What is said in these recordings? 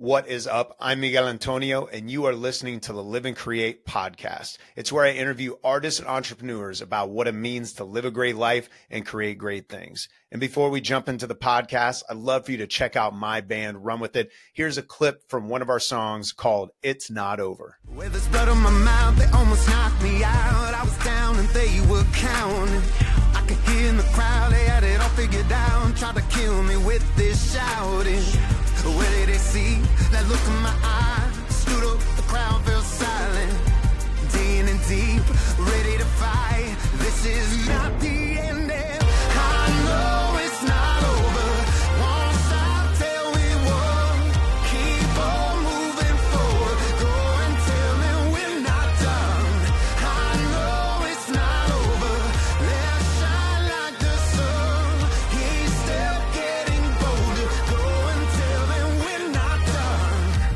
What is up? I'm Miguel Antonio, and you are listening to the Live and Create podcast. It's where I interview artists and entrepreneurs about what it means to live a great life and create great things. And before we jump into the podcast, I'd love for you to check out my band, Run With It. Here's a clip from one of our songs called It's Not Over. With this blood on my mouth, they almost knocked me out. I was down and they were counting. I could hear in the crowd, they had it all figured out. Tried to kill me with this shouting. Where did they see that look in my eye? Stood up, the crowd fell silent. Day in and deep, ready to fight. This is not the end. I know it's not over. Won't stop till we won. Keep on moving forward. Go and tell them we're not done. I know it's not over. Let's shine like the sun. He's still getting bolder. Go and tell them we're not done.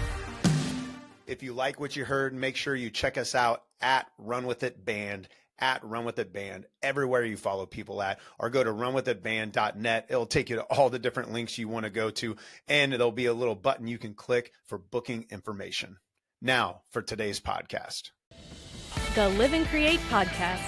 If you like what you heard, make sure you check us out at Run With It Band, at Run With It Band, everywhere you follow people at, or go to runwithitband.net. It'll take you to all the different links you want to go to, and there'll be a little button you can click for booking information. Now for today's podcast. The Live and Create podcast.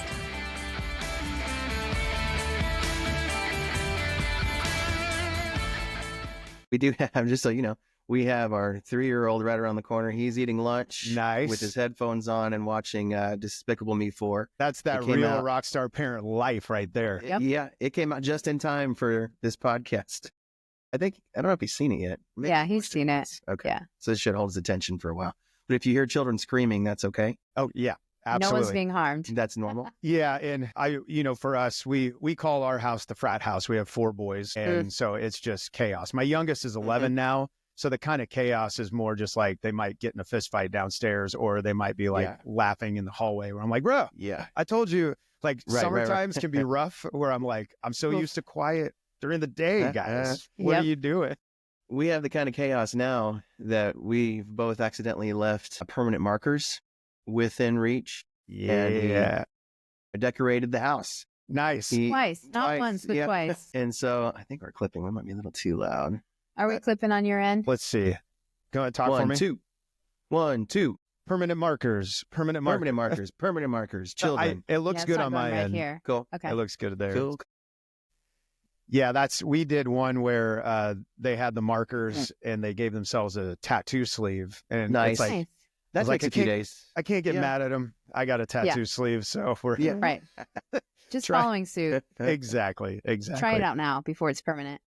We do have, just so you know, we have our 3-year-old right around the corner. He's eating lunch Nice. with his headphones on and watching Despicable Me 4. That's that It came real out- rock star parent life right there. Yep. Yeah, it came out just in time for this podcast. I don't know if he's seen it yet. Maybe Yeah, he's watched seen it. once. Okay. Yeah. So this should hold his attention for a while. But if you hear children screaming, that's okay. Oh, yeah, No absolutely. one's being harmed. That's normal. Yeah, and for us, we call our house the frat house. We have 4 boys, and so it's just chaos. My youngest is 11 now, so the kind of chaos is more just like they might get in a fist fight downstairs, or they might be like Yeah. laughing in the hallway where I'm like, bro, Yeah. I told you, like Right, summer right, right. times can be rough where I'm like, I'm so used to quiet during the day, guys. What Yep. are you doing? We have the kind of chaos now that we've both accidentally left permanent markers within reach. Yeah. I decorated the house. Nice. Twice. Not Twice, once, but yeah. twice. And so I think our clipping might be a little too loud. Are we clipping on your end? Let's see. Go ahead, talk for One, me. two. 1, 2. Permanent markers. Permanent markers. Permanent markers. Children. It looks Yeah, good it's on not my going right end. here. Cool. Okay. It looks good there. Cool. Yeah, we did one where they had the markers and they gave themselves a tattoo sleeve. And Nice. it's like, Nice. That like, takes I a few can't- days. I can't get Yeah. mad at them. I got a tattoo sleeve, so we're Yeah. Right. Just Try- following suit. exactly. Try it out now before it's permanent.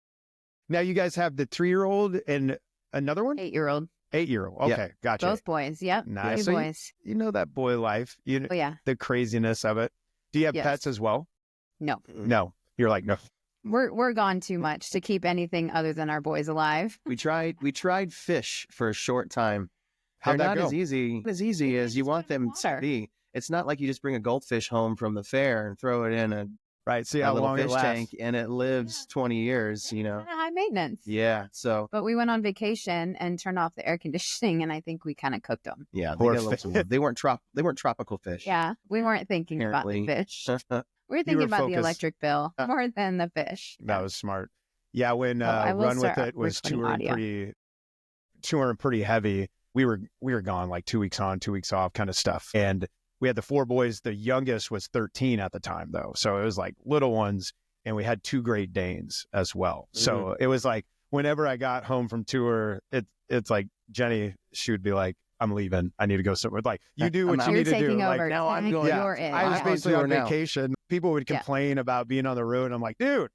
Now you guys have the 3-year-old and another one? 8-year-old. 8-year-old. Yeah. Okay, gotcha. Both boys. Yep. Nice. 2 So boys. you know that boy life. You know Oh, yeah. the craziness of it. Do you have Yes. pets as well? No. No. You're like, no. We're gone too much to keep anything other than our boys alive. We tried fish for a short time. How'd They're that not go? as easy as you want them to water. be. It's not like you just bring a goldfish home from the fair and throw it in a Right. See a how little long it fish lasts. tank and it lives 20 years, you know. Kinda high maintenance. Yeah. So But we went on vacation and turned off the air conditioning, and I think we kind of cooked them. yeah, they, Poor got a little fish. too- they weren't tropical fish. Yeah, we weren't thinking about the Apparently. fish. We were You thinking were about the focused- electric bill more than the fish. That was smart. Yeah, when I will Run With start It was recording touring pretty heavy, we were gone like 2 weeks on, 2 weeks off kind of stuff. And we had the 4 boys. The youngest was 13 at the time though. So it was like little ones, and we had 2 Great Danes as well. So it was like whenever I got home from tour, it's like Jenny, she would be like, I'm leaving. I need to go somewhere. Like, you do what I'm you You're need to do. taking Like, over. now I'm Tag, going- yeah, you're in. I was Yeah. basically on tour now. vacation. People would Yeah. complain about being on the road. And I'm like, dude,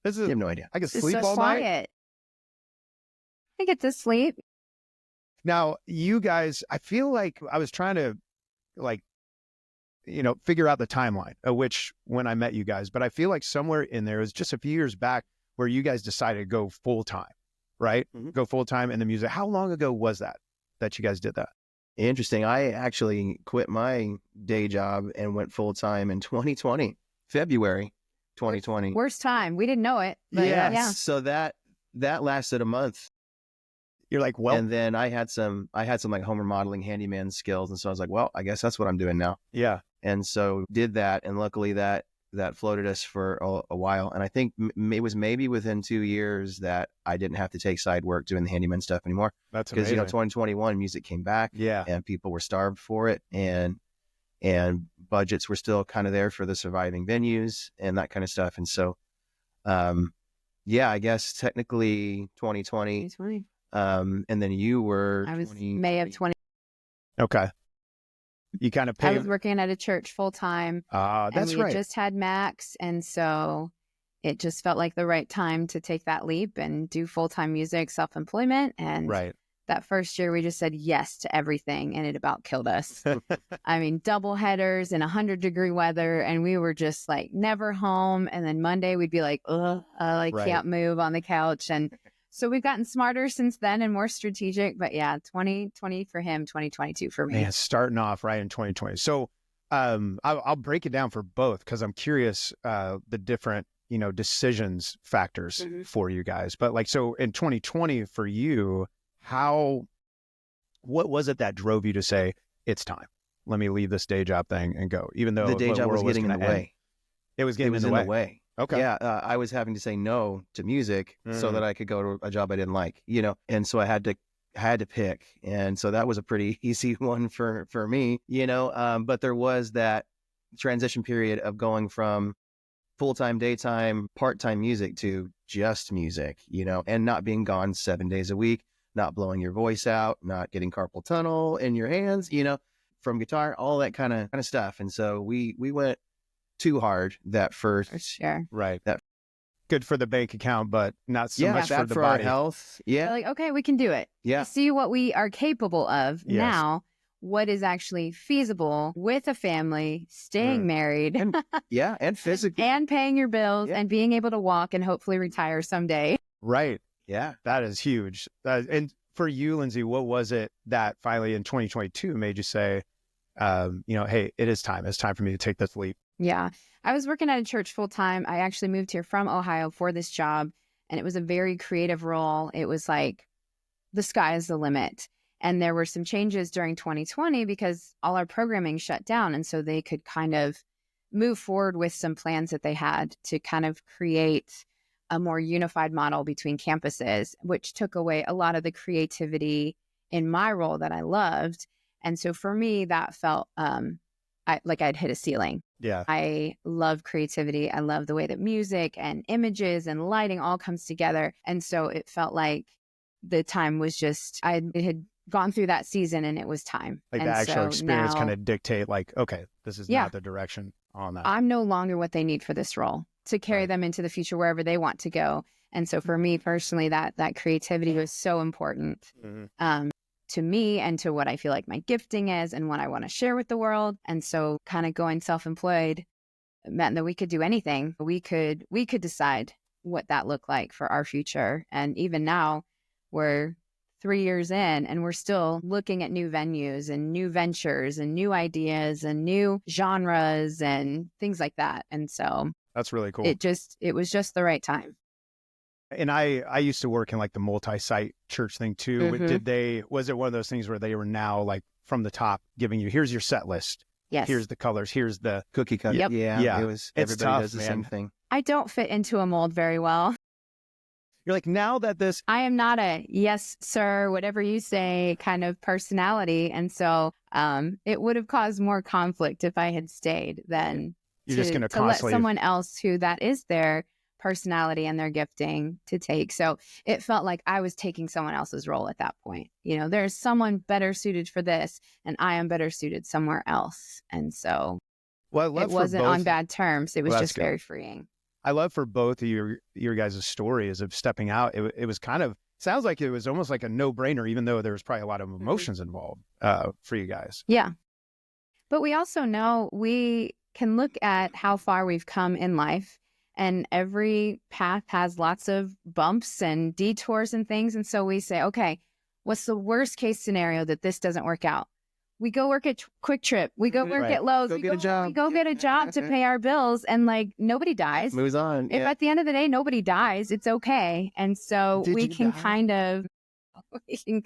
this You is, have no idea. I can It's sleep so all night. quiet. I get to sleep. Now, you guys, I feel like I was trying to figure out the timeline of which when I met you guys, but I feel like somewhere in there is just a few years back where you guys decided to go full time, right? Mhm. Go full time in the music. How long ago was that you guys did that? Interesting. I actually quit my day job and went full time in 2020, February 2020. Worst time. We didn't know it. But Yes. yeah. So that lasted a month. You're like, well, And then I had some like home remodeling handyman skills. And so I was like, well, I guess that's what I'm doing now. yeah. And so did that. And luckily that that floated us for a while. And I think it was maybe within 2 years that I didn't have to take side work doing the handyman stuff anymore. That's because, amazing. 2021 music came back, Yeah. and people were starved for it, and budgets were still kind of there for the surviving venues and that kind of stuff. And so, yeah, I guess technically 2020. 2020. And then you were. I was May of 20. Okay. You kind of I was working at a church full time. That's and we right. just had Max, and so it just felt like the right time to take that leap and do full-time music, self-employment. And Right. that first year we just said yes to everything, and it about killed us. I mean, double headers in 100-degree weather, and we were just like never home. And then Monday we'd be like, ugh, I Right. can't move on the couch. And so we've gotten smarter since then and more strategic. But yeah, 2020 for him, 2022 for me. Man, starting off right in 2020. So I'll break it down for both because I'm curious the different, decisions factors Mm-hmm. for you guys. But like, so in 2020 for you, what was it that drove you to say, it's time, let me leave this day job thing and go, even though The day job was getting in the gonna end? way. It was getting in the way. Okay. Yeah, I was having to say no to music so Mm. that I could go to a job I didn't like, and so I had to pick, and so that was a pretty easy one for me, but there was that transition period of going from full-time, daytime, part-time music to just music, and not being gone 7 days a week, not blowing your voice out, not getting carpal tunnel in your hands, from guitar, all that kind of stuff. And so we went too hard that first. For sure. Right. That- Good for the bank account, but not so much for bad the for our body. health. Yeah. We're like, okay, we can do it. Yeah. See what we are capable of Yes. now. What is actually feasible with a family, staying married, Yeah. And physically. and paying your bills, Yeah. and being able to walk and hopefully retire someday. Right. Yeah. That is huge. And for you, Lindsay, what was it that finally in 2022 made you say, hey, it is time. It's time for me to take this leap? Yeah. I was working at a church full time. I actually moved here from Ohio for this job, and it was a very creative role. It was like the sky is the limit. And there were some changes during 2020 because all our programming shut down. And so they could kind of move forward with some plans that they had to kind of create a more unified model between campuses, which took away a lot of the creativity in my role that I loved. And so for me, that felt like I'd hit a ceiling. Yeah. I love creativity. I love the way that music and images and lighting all comes together. And so it felt like the time was just, it had gone through that season and it was time. Like and the actual so experience now, kind of dictate like, okay, this is Yeah. not the direction on that. I'm no longer what they need for this role to carry Right. them into the future wherever they want to go. And so for me personally, that creativity was so important Mhm. to me and to what I feel like my gifting is and what I want to share with the world. And so kind of going self-employed meant that we could do anything. We could decide what that looked like for our future. And even now we're 3 years in and we're still looking at new venues and new ventures and new ideas and new genres and things like that. And so That's really cool. it was just the right time. And I used to work in like the multi-site church thing too. Mhm. Was it one of those things where they were now like from the top giving you, here's your set list, Yes. here's the colors, here's the, Cookie cutter. Yep. Yeah. It was, It's everybody tough, does the man. same thing. I don't fit into a mold very well. you're like, now that this, I am not a yes, sir, whatever you say kind of personality. And so it would have caused more conflict if I had stayed than you're just going to to let constantly, someone else who that is their personality and their gifting to take. So it felt like I was taking someone else's role at that point. There's someone better suited for this and I am better suited somewhere else. And so well, I love it for wasn't both- on bad terms. It was Well, that's just good. very freeing. I love for both of your guys' stories of stepping out. It was kind of, sounds like it was almost like a no-brainer, even though there was probably a lot of emotions involved for you guys. Yeah. But we also know we can look at how far we've come in life, and every path has lots of bumps and detours and things. And so we say, okay, what's the worst case scenario that this doesn't work out? We go work at Quick Trip. We go work Right. at Lowe's. Go we get a job. We go get a job to pay our bills. And like nobody dies. Moves on. If at the end of the day, nobody dies, it's okay. And so Did we you can die?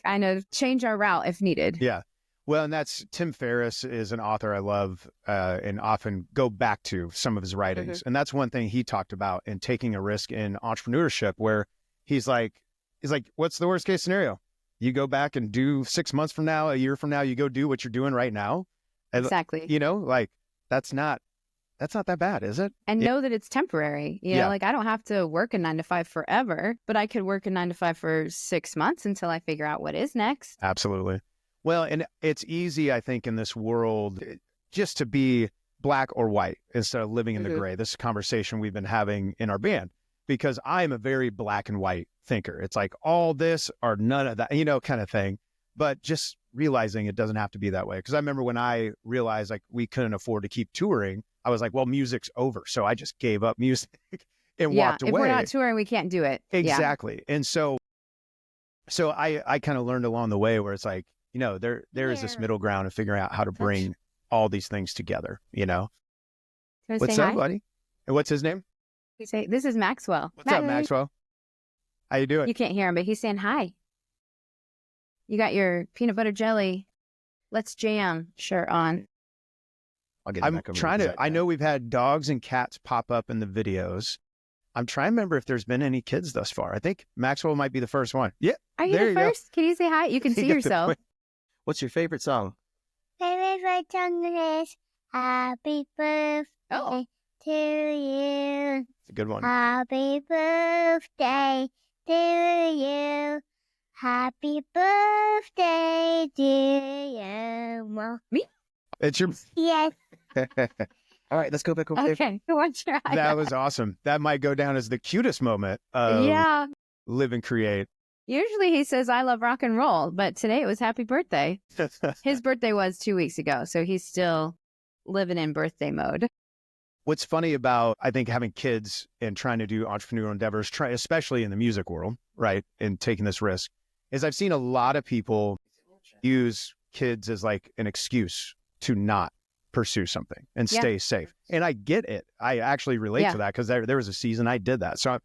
kind of change our route if needed. Yeah. Well, and that's Tim Ferriss is an author I love and often go back to some of his writings. And that's one thing he talked about in taking a risk in entrepreneurship, where he's like, what's the worst case scenario? You go back and do 6 months from now, a year from now, you go do what you're doing right now. And, Exactly. you know, like that's not that bad, is it? And know that it's temporary. You know, Yeah. like I don't have to work a 9 to 5 forever, but I could work a 9 to 5 for 6 months until I figure out what is next. Absolutely. Well, and it's easy, I think, in this world just to be black or white instead of living in the gray. This is a conversation we've been having in our band, because I'm a very black and white thinker. It's like all this or none of that, you know, kind of thing. But just realizing it doesn't have to be that way. Because I remember when I realized like we couldn't afford to keep touring, I was like, well, music's over. So I just gave up music and walked away. If we're not touring, we can't do it. Exactly. And so I kind of learned along the way where it's like, you know, there is this middle ground of figuring out how to bring all these things together, you know? What's up, buddy? And what's his name? This is Maxwell. What's up, Maxwell? How you doing? You can't hear him, but he's saying hi. You got your peanut butter jelly, let's jam shirt on. I'm trying to, I know we've had dogs and cats pop up in the videos. I'm trying to remember if there's been any kids thus far. I think Maxwell might be the first one. Yeah. Are you the first? Can you say hi? You can see yourself. What's your favorite song? Favorite song is Happy Birthday to you. It's a good one. Happy birthday to you. Happy birthday to you. Well, me? It's your... Yes. All right, let's go back over there. Okay, what's your That was awesome. That might go down as the cutest moment of Live and Create. Usually he says, I love rock and roll, but today it was happy birthday. His birthday was 2 weeks ago, so he's still living in birthday mode. What's funny about, I think, having kids and trying to do entrepreneurial endeavors, especially in the music world, right, and taking this risk, is I've seen a lot of people use kids as like an excuse to not pursue something and stay safe. And I get it. I actually relate to that, because there was a season I did that. So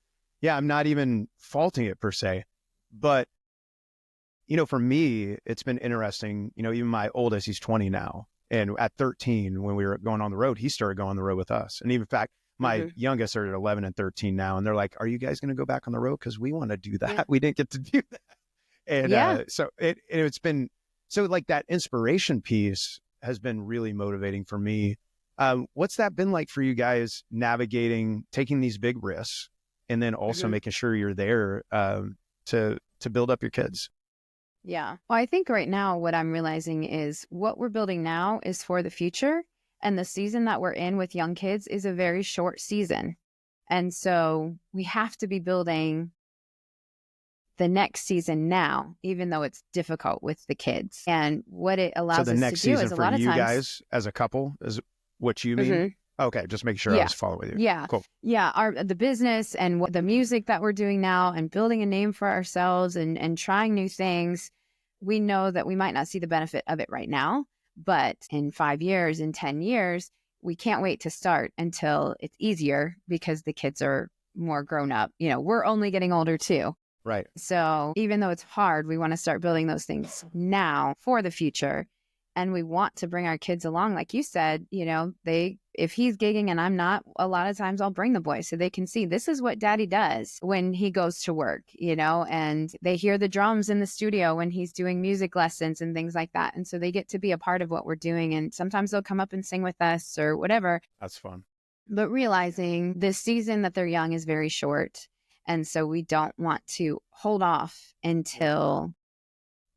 I'm not even faulting it per se. But, you know, for me, it's been interesting. You know, even my oldest, he's 20 now. And at 13, when we were going on the road, he started going on the road with us. And even in fact, my youngest are at 11 and 13 now. And they're like, are you guys going to go back on the road? Because we want to do that. Yeah. We didn't get to do that. And so it's been, so like that inspiration piece has been really motivating for me. What's that been like for you guys, navigating, taking these big risks, and then also making sure you're there to build up your kids? Yeah. Well, I think right now what I'm realizing is what we're building now is for the future. And the season that we're in with young kids is a very short season. And so we have to be building the next season now, even though it's difficult with the kids. And what it allows us to do is a lot of times... So the next season for you guys as a couple is what you mean? Okay, just make sure I was following with you. Yeah. Cool. Yeah, the business and what the music that we're doing now and building a name for ourselves and trying new things, we know that we might not see the benefit of it right now, but in 5 years, in 10 years, we can't wait to start until it's easier because the kids are more grown up. You know, we're only getting older too. Right. So even though it's hard, we want to start building those things now for the future. And we want to bring our kids along. Like you said, you know, if he's gigging and I'm not, a lot of times I'll bring the boys so they can see this is what daddy does when he goes to work, you know, and they hear the drums in the studio when he's doing music lessons and things like that. And so they get to be a part of what we're doing. And sometimes they'll come up and sing with us or whatever. That's fun. But realizing this season that they're young is very short. And so we don't want to hold off until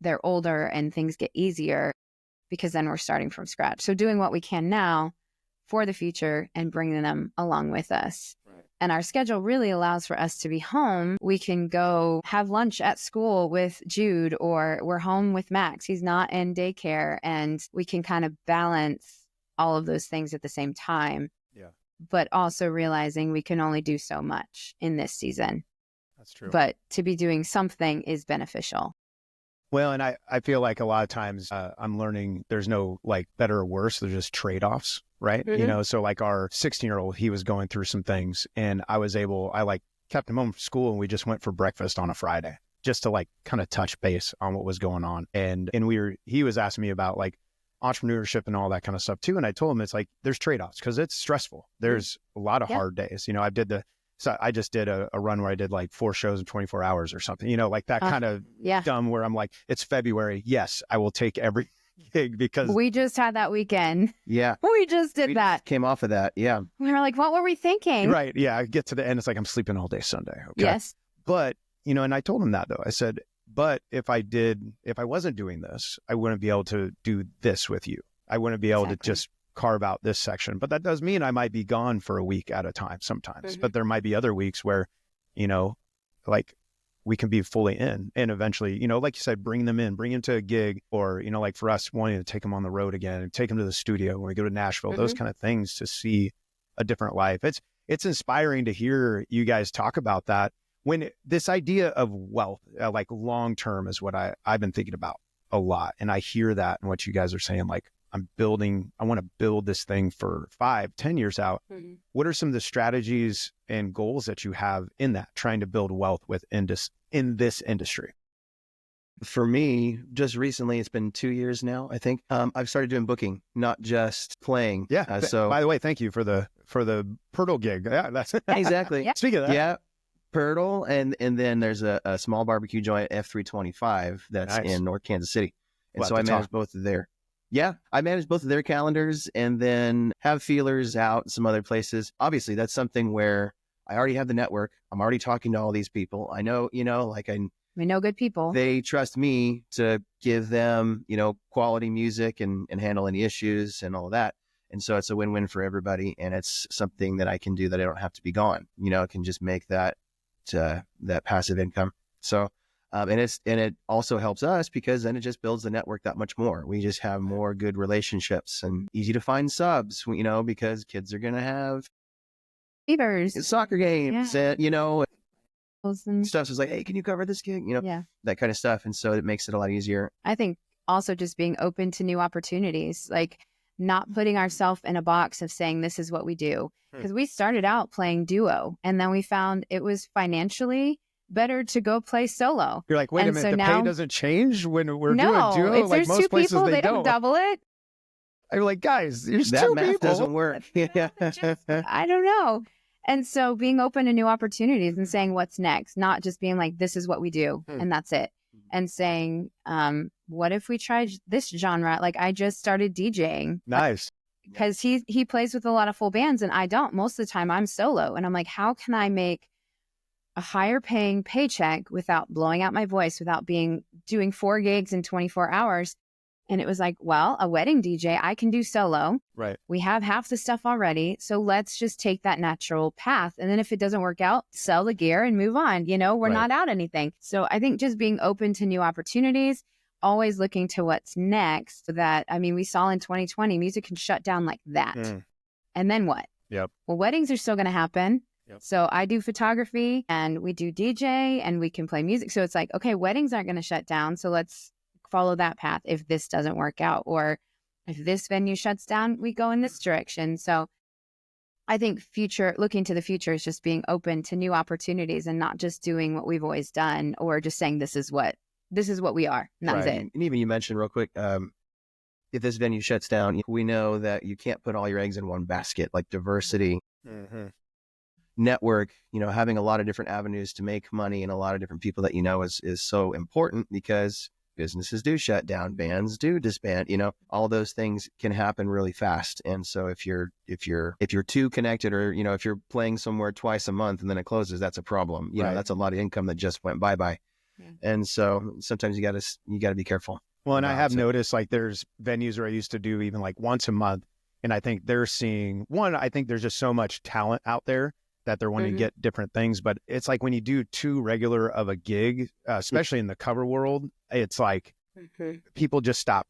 they're older and things get easier, because then we're starting from scratch. So doing what we can now for the future and bringing them along with us. Right. And our schedule really allows for us to be home. We can go have lunch at school with Jude, or we're home with Max. He's not in daycare, and we can kind of balance all of those things at the same time. Yeah. But also realizing we can only do so much in this season. That's true. But to be doing something is beneficial. Well, and I feel like a lot of times I'm learning there's no like better or worse. There's just trade-offs, right? You know, so like our 16-year-old, he was going through some things, and I like kept him home from school, and we just went for breakfast on a Friday. just to like kind of touch base on what was going on. And he was asking me about like entrepreneurship and all that kind of stuff too. And I told him it's like, there's trade-offs because it's stressful. There's a lot of hard days. You know, I just did a run where I did like 4 shows in 24 hours or something, you know, like that kind of dumb where I'm like, it's February. Yes, I will take every gig because we just had that weekend. Yeah. We just did that. Just came off of that. Yeah. We were like, what were we thinking? Right. Yeah. I get to the end. It's like, I'm sleeping all day Sunday. Okay. Yes. But, you know, and I told him that though. I said, but if I wasn't doing this, I wouldn't be able to do this with you. I wouldn't be able to just carve out this section. But that does mean I might be gone for a week at a time sometimes. But there might be other weeks where, you know, like we can be fully in and eventually, you know, like you said, bring them to a gig or, you know, like for us wanting to take them on the road again and take them to the studio when we go to Nashville, those kind of things to see a different life. It's inspiring to hear you guys talk about that when this idea of wealth, like long-term is what I've been thinking about a lot. And I hear that in what you guys are saying, like, I want to build this thing for 5-10 years out. What are some of the strategies and goals that you have in that, trying to build wealth in this industry? For me, just recently, it's been 2 years now, I think. I've started doing booking, not just playing. Yeah. So by the way, thank you for the Pirtle gig. Yeah, that's exactly. Speaking of that. Yeah. Pirtle. And then there's a small barbecue joint, F325, that's in North Kansas City. And so I manage both of their. Yeah, I manage both of their calendars and then have feelers out some other places. Obviously, that's something where I already have the network. I'm already talking to all these people. I know, you know, like we know good people. They trust me to give them, you know, quality music and handle any issues and all of that. And so it's a win-win for everybody. And it's something that I can do that I don't have to be gone. You know, I can just make that passive income. So and it also helps us because then it just builds the network that much more. We just have more good relationships and easy to find subs, you know, because kids are going to have fevers, soccer games, and, you know, stuff. So it's like, hey, can you cover this gig? You know, that kind of stuff. And so it makes it a lot easier. I think also just being open to new opportunities, like not putting ourselves in a box of saying this is what we do. Because we started out playing duo and then we found it was financially better to go play solo. You're like, wait a minute, the pay doesn't change when we're doing duo? If like there's most two places, people, they don't double it. I'm like, guys, there's that two math people. Doesn't work. I don't know. And so being open to new opportunities and saying what's next, not just being like, this is what we do and that's it. And saying, what if we tried this genre? Like I just started DJing. Nice. Because he plays with a lot of full bands and I don't. Most of the time I'm solo. And I'm like, how can I make a higher paying paycheck without blowing out my voice, without doing 4 gigs in 24 hours? And it was like, well, a wedding DJ, I can do solo. Right. We have half the stuff already. So let's just take that natural path. And then if it doesn't work out, sell the gear and move on. You know, we're not out anything. So I think just being open to new opportunities, always looking to what's next. That, I mean, we saw in 2020, music can shut down like that. And then what? Yep. Well, weddings are still going to happen. Yep. So I do photography and we do DJ and we can play music. So it's like, okay, weddings aren't going to shut down. So let's follow that path if this doesn't work out, or if this venue shuts down, we go in this direction. So I think looking to the future is just being open to new opportunities and not just doing what we've always done or just saying this is what we are. And that's it. And even you mentioned real quick, if this venue shuts down, we know that you can't put all your eggs in one basket, like diversity, network, you know, having a lot of different avenues to make money and a lot of different people that, you know, is so important because businesses do shut down, bands do disband, you know, all those things can happen really fast. And so if you're too connected or, you know, if you're playing somewhere twice a month and then it closes, that's a problem. You know, that's a lot of income that just went bye-bye. Yeah. And so sometimes you gotta be careful. Well, and I have noticed like there's venues where I used to do even like once a month. And I think they're seeing I think there's just so much talent out there that they're wanting to get different things. But it's like when you do too regular of a gig, especially in the cover world, it's like people just stop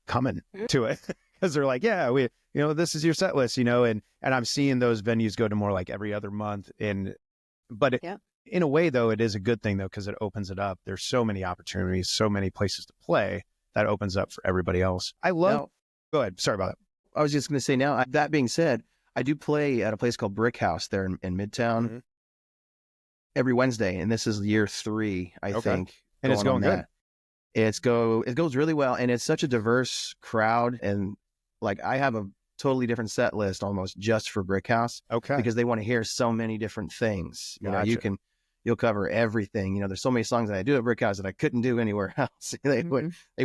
coming to it because they're like, yeah, you know, this is your set list, you know, and I'm seeing those venues go to more like every other month. But in a way, though, it is a good thing, though, because it opens it up. There's so many opportunities, so many places to play that opens up for everybody else. Go ahead. Sorry about that. I was just going to say now, that being said, I do play at a place called Brickhouse there in Midtown. every Wednesday, and this is year 3, I think. And it's going good. It goes really well, and it's such a diverse crowd, and like I have a totally different set list almost just for Brickhouse. Okay. Because they want to hear so many different things. You Gotcha. know, you'll cover everything. You know, there's so many songs that I do at Brickhouse that I couldn't do anywhere else. They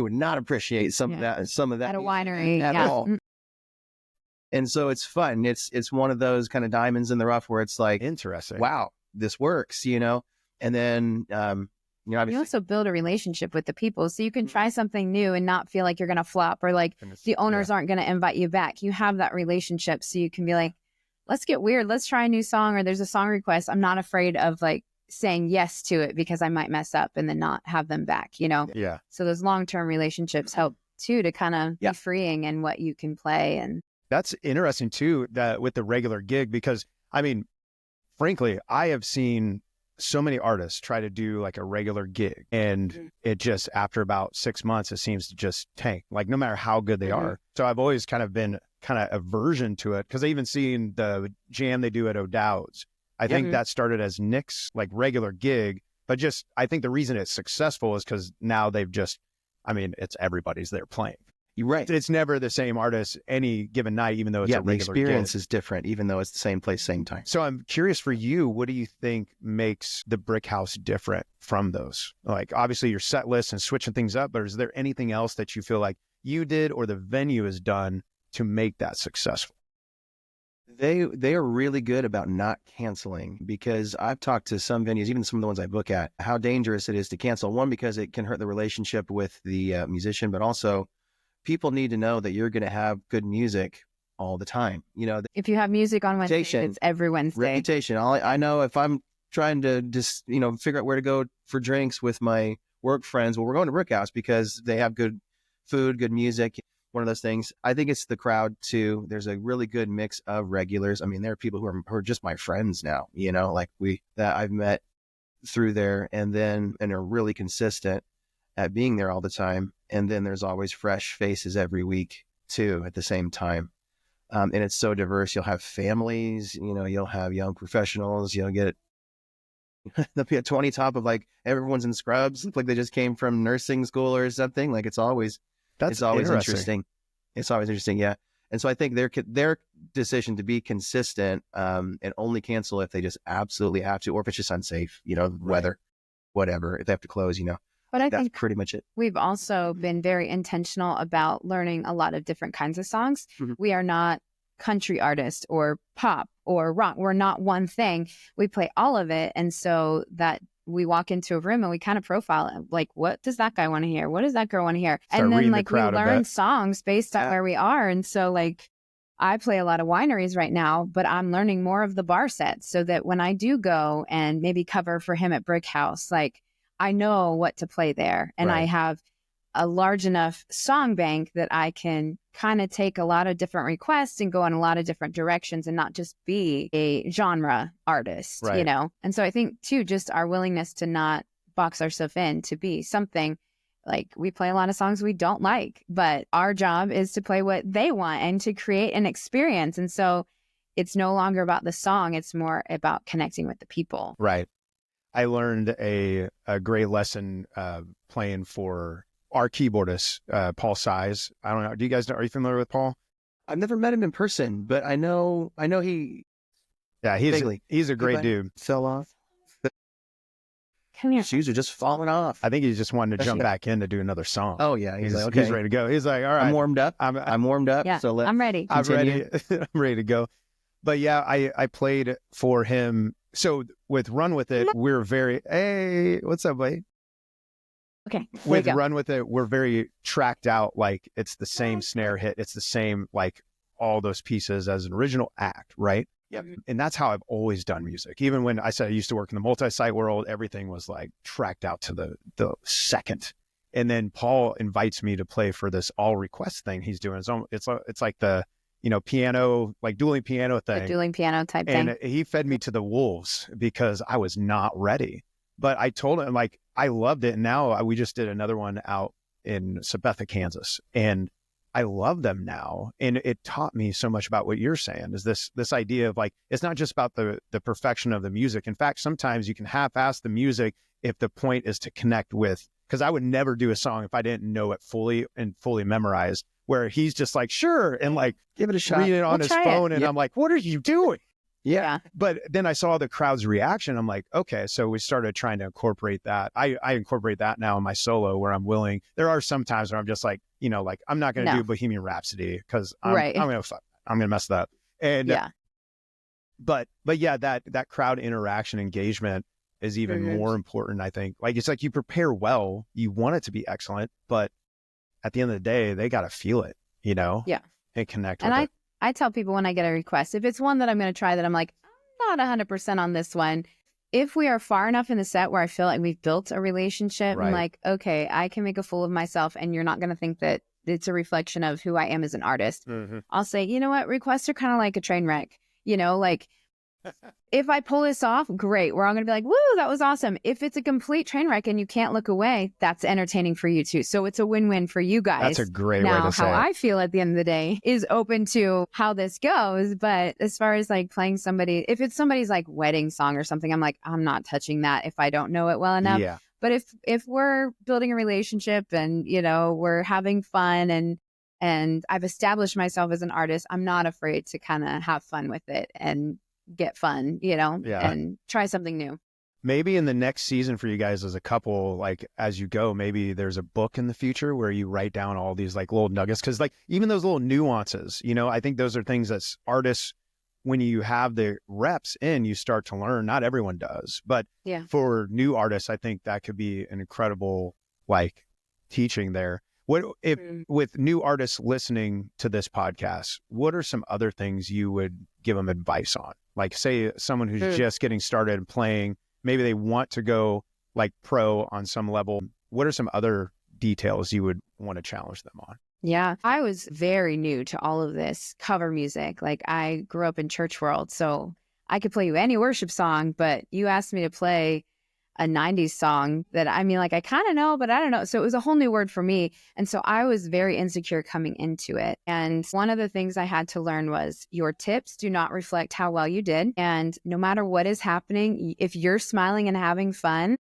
would not appreciate some of that at a winery at all. And so it's fun. It's one of those kind of diamonds in the rough where it's like, interesting. Wow, this works, you know? And then, you know, obviously, you also build a relationship with the people, so you can try something new and not feel like you're going to flop, or like the owners aren't going to invite you back. You have that relationship, so you can be like, let's get weird. Let's try a new song, or there's a song request. I'm not afraid of like saying yes to it because I might mess up and then not have them back, you know? Yeah. So those long-term relationships help too, to kind of be freeing in what you can play. And that's interesting too, that with the regular gig, because I mean, frankly, I have seen so many artists try to do like a regular gig, and it just, after about 6 months, it seems to just tank, like no matter how good they are. So I've always kind of been aversion to it, because I even seen the jam they do at O'Dowd's. I think that started as Nick's like regular gig, but just, I think the reason it's successful is because now they've just, I mean, it's everybody's there playing. You're right. It's never the same artist any given night, even though it's a regular the experience gig. is different, even though it's the same place, same time. So I'm curious for you, what do you think makes the Brickhouse different from those? Like, obviously your set list and switching things up, but is there anything else that you feel like you did or the venue has done to make that successful? They are really good about not canceling, because I've talked to some venues, even some of the ones I book at, how dangerous it is to cancel. One, because it can hurt the relationship with the musician, but also people need to know that you're going to have good music all the time. You know, if you have music on Wednesday, it's every Wednesday. Reputation. I know if I'm trying to just, you know, figure out where to go for drinks with my work friends, well, we're going to Brickhouse because they have good food, good music. One of those things. I think it's the crowd too. There's a really good mix of regulars. I mean, there are people who are just my friends now, you know, like that I've met through there, and are really consistent at being there all the time. And then there's always fresh faces every week too at the same time. And it's so diverse. You'll have families, you know, you'll have young professionals, you'll get there'll be a 20 top of like everyone's in scrubs, like they just came from nursing school or something. Like it's always interesting. It's always interesting. Yeah. And so I think their decision to be consistent and only cancel if they just absolutely have to, or if it's just unsafe, you know, weather, whatever, if they have to close, you know. But I that's think pretty much it. We've also been very intentional about learning a lot of different kinds of songs. We are not country artists or pop or rock. We're not one thing. We play all of it. And so that we walk into a room and we kind of profile it. Like, what does that guy want to hear? What does that girl want to hear? And then like we learn songs based on where we are. And so like I play a lot of wineries right now, but I'm learning more of the bar sets so that when I do go and maybe cover for him at Brickhouse, like I know what to play there. And I have a large enough song bank that I can kind of take a lot of different requests and go in a lot of different directions and not just be a genre artist, you know? And so I think too, just our willingness to not box ourselves in to be something. Like we play a lot of songs we don't like, but our job is to play what they want and to create an experience. And so it's no longer about the song. It's more about connecting with the people. Right. I learned a great lesson playing for our keyboardist, Paul Size. I don't know. Do you guys know? Are you familiar with Paul? I've never met him in person, but I know he. Yeah, he's a great dude. Fell off. Come here. Shoes are just falling off. I think he just wanted to jump back in to do another song. Oh yeah, he's like, okay. He's ready to go. He's like, all right, I'm warmed up. I'm warmed up. Yeah, so I'm ready. I'm ready. I'm ready to go. But yeah, I played for him. So with Run With It, we're very, hey, what's up, buddy? Okay. With Run With It, we're very tracked out. Like it's the same snare hit. It's the same, like all those pieces as an original act, right? Yep. And that's how I've always done music. Even when I said I used to work in the multi-site world, everything was like tracked out to the second. And then Paul invites me to play for this all request thing he's doing. So it's like the, you know, piano, like dueling piano thing. The dueling piano type thing. And he fed me to the wolves because I was not ready. But I told him, like, I loved it. And now we just did another one out in Sabetha, Kansas. And I love them now. And it taught me so much about what you're saying, is this idea of like, it's not just about the perfection of the music. In fact, sometimes you can half-ass the music if the point is to connect with, because I would never do a song if I didn't know it fully memorized, where he's just like, sure, and like, Give it a shot. reading it on his phone. And I'm like, what are you doing? Yeah. But then I saw the crowd's reaction. I'm like, okay, so we started trying to incorporate that. I incorporate that now in my solo where I'm willing. There are some times where I'm just like, you know, like I'm not going to do Bohemian Rhapsody because I'm going to mess that up. And but yeah, that crowd interaction engagement is even more important, I think. Like, it's like you prepare well, you want it to be excellent, but at the end of the day, they got to feel it, you know? Yeah. And connect and with it. I tell people when I get a request, if it's one that I'm going to try that I'm like, I'm not 100% on this one. If we are far enough in the set where I feel like we've built a relationship, I'm like, okay, I can make a fool of myself and you're not going to think that it's a reflection of who I am as an artist. I'll say, you know what? Requests are kind of like a train wreck. You know, like if I pull this off, great. We're all going to be like, woo, that was awesome. If it's a complete train wreck and you can't look away, that's entertaining for you too. So it's a win-win for you guys. That's a great way now, to say it. how I feel at the end of the day is open to how this goes. But as far as like playing somebody, if it's somebody's like wedding song or something, I'm like, I'm not touching that if I don't know it well enough. Yeah. But if we're building a relationship and, you know, we're having fun and I've established myself as an artist, I'm not afraid to kind of have fun with it and get fun, you know, and try something new. Maybe in the next season for you guys as a couple, like as you go, maybe there's a book in the future where you write down all these like little nuggets. Cause like even those little nuances, you know, I think those are things that artists, when you have the reps in, you start to learn. Not everyone does, but for new artists, I think that could be an incredible like teaching there. What if with new artists listening to this podcast, what are some other things you would give them advice on? Like say someone who's just getting started playing, maybe they want to go like pro on some level. What are some other details you would want to challenge them on? Yeah, I was very new to all of this cover music. Like I grew up in church world, so I could play you any worship song, but you asked me to play a 90s song that, I mean, like I kind of know, but I don't know. So it was a whole new word for me. And so I was very insecure coming into it. And one of the things I had to learn was your tips do not reflect how well you did. And no matter what is happening, if you're smiling and having fun,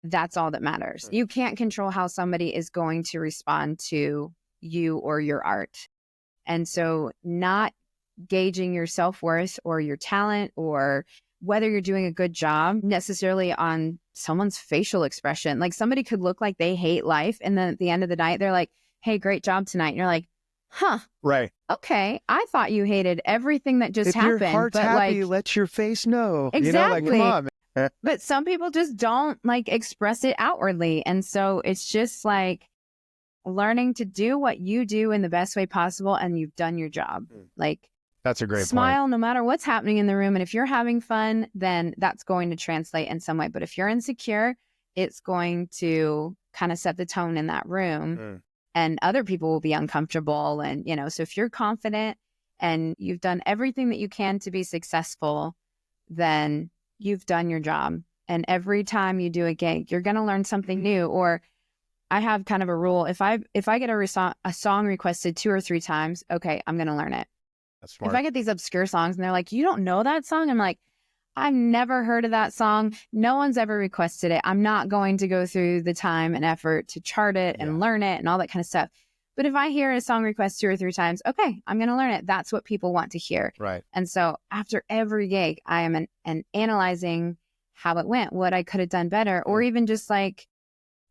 that's all that matters. You can't control how somebody is going to respond to you or your art. And so not gauging your self-worth or your talent or whether you're doing a good job necessarily on someone's facial expression. Like somebody could look like they hate life. And then at the end of the night, they're like, hey, great job tonight. And you're like, huh. Right. Okay. I thought you hated everything that just happened. If your heart's but happy, like, let your face know. Exactly. You know, like, come on. But some people just don't like express it outwardly. And so it's just like learning to do what you do in the best way possible. And you've done your job. Like, that's a great smile point. No matter what's happening in the room. And if you're having fun, then that's going to translate in some way. But if you're insecure, it's going to kind of set the tone in that room and other people will be uncomfortable. And, you know, so if you're confident and you've done everything that you can to be successful, then you've done your job. And every time you do a gig, you're going to learn something new. Or I have kind of a rule. If I get a song requested 2 or 3 times, okay, I'm going to learn it. That's smart. If I get these obscure songs and they're like, you don't know that song? I'm like, I've never heard of that song. No one's ever requested it. I'm not going to go through the time and effort to chart it and learn it and all that kind of stuff. But if I hear a song request 2 or 3 times, okay, I'm going to learn it. That's what people want to hear. Right. And so after every gig, I am analyzing how it went, what I could have done better, or even just like,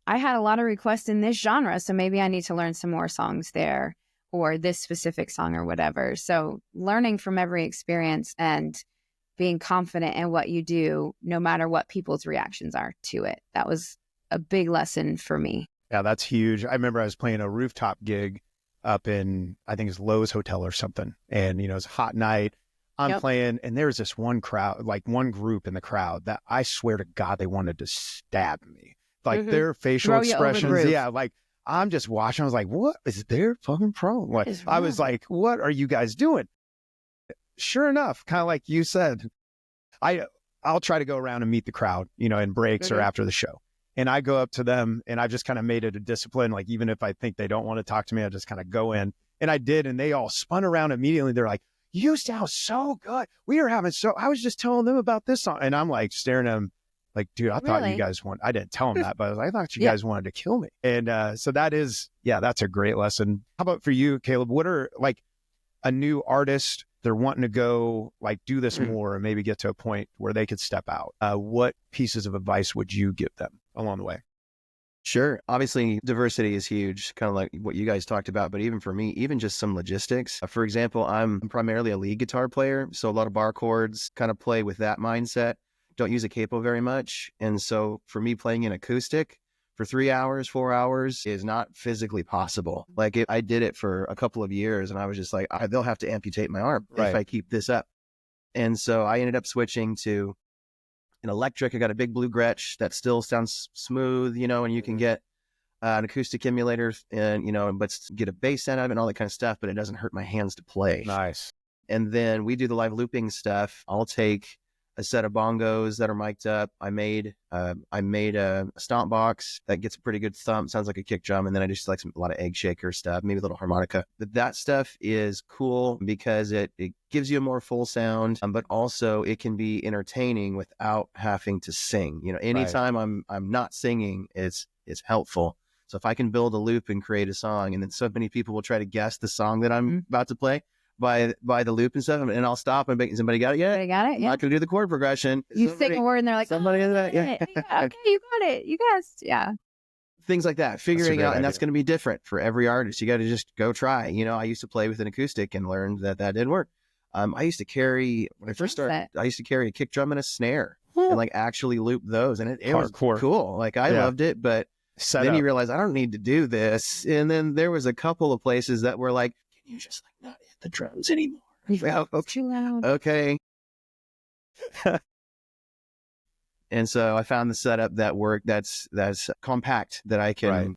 I had a lot of requests in this genre, so maybe I need to learn some more songs there, or this specific song or whatever. So learning from every experience and being confident in what you do, no matter what people's reactions are to it. That was a big lesson for me. Yeah, that's huge. I remember I was playing a rooftop gig up in, I think it's Lowe's Hotel or something. And, you know, it's a hot night. I'm playing, and there's this one crowd, like one group in the crowd that I swear to God, they wanted to stab me. Like their facial expressions. Yeah, like I'm just watching. I was like, what is their fucking problem? Like, I was like, what are you guys doing? Sure enough, kind of like you said, I'll try to go around and meet the crowd, you know, in breaks or after the show. And I go up to them and I've just kind of made it a discipline. Like, even if I think they don't want to talk to me, I just kind of go in. And I did. And they all spun around immediately. They're like, you sound so good. I was just telling them about this song. And I'm like staring at them like, dude, I thought you guys I didn't tell them that, but I thought you guys wanted to kill me. And so that is, that's a great lesson. How about for you, Caleb? What are like a new artist, they're wanting to go like do this more and maybe get to a point where they could step out. What pieces of advice would you give them along the way? Sure. Obviously, diversity is huge, kind of like what you guys talked about. But even for me, even just some logistics. For example, I'm primarily a lead guitar player. So a lot of bar chords, kind of play with that mindset. Don't use a capo very much. And so for me, playing an acoustic for 3 hours, 4 hours is not physically possible. Like I did it for a couple of years and I was just like, they'll have to amputate my arm if I keep this up. And so I ended up switching to an electric. I got a big blue Gretsch that still sounds smooth, and you can get an acoustic emulator and, but get a bass sound out of it and all that kind of stuff, but it doesn't hurt my hands to play. Nice. And then we do the live looping stuff. I'll take a set of bongos that are mic'd up. I made a stomp box that gets a pretty good thump, sounds like a kick drum, and then I just like a lot of egg shaker stuff, maybe a little harmonica. But that stuff is cool because it gives you a more full sound, but also it can be entertaining without having to sing. Anytime I'm not singing, it's helpful. So if I can build a loop and create a song, and then so many people will try to guess the song that I'm about to play by the loop and stuff, and I'll stop and make, somebody got it yet? Somebody got it? I'm Yeah. not going to do the chord progression. You sing a word and they're like, somebody oh, in that, yeah, okay, you got it. You guys, yeah. Things like that, figuring out, and idea. that's going to be different for every artist. You got to just go try. I used to play with an acoustic and learned that didn't work. I used to carry, when I first started, I used to carry a kick drum and a snare and like actually loop those. And it was cool. Like I loved it, but then you realize I don't need to do this. And then there was a couple of places that were like, can you just like not hit the drums anymore? Too loud. Okay. And so I found the setup that worked. That's compact that I can.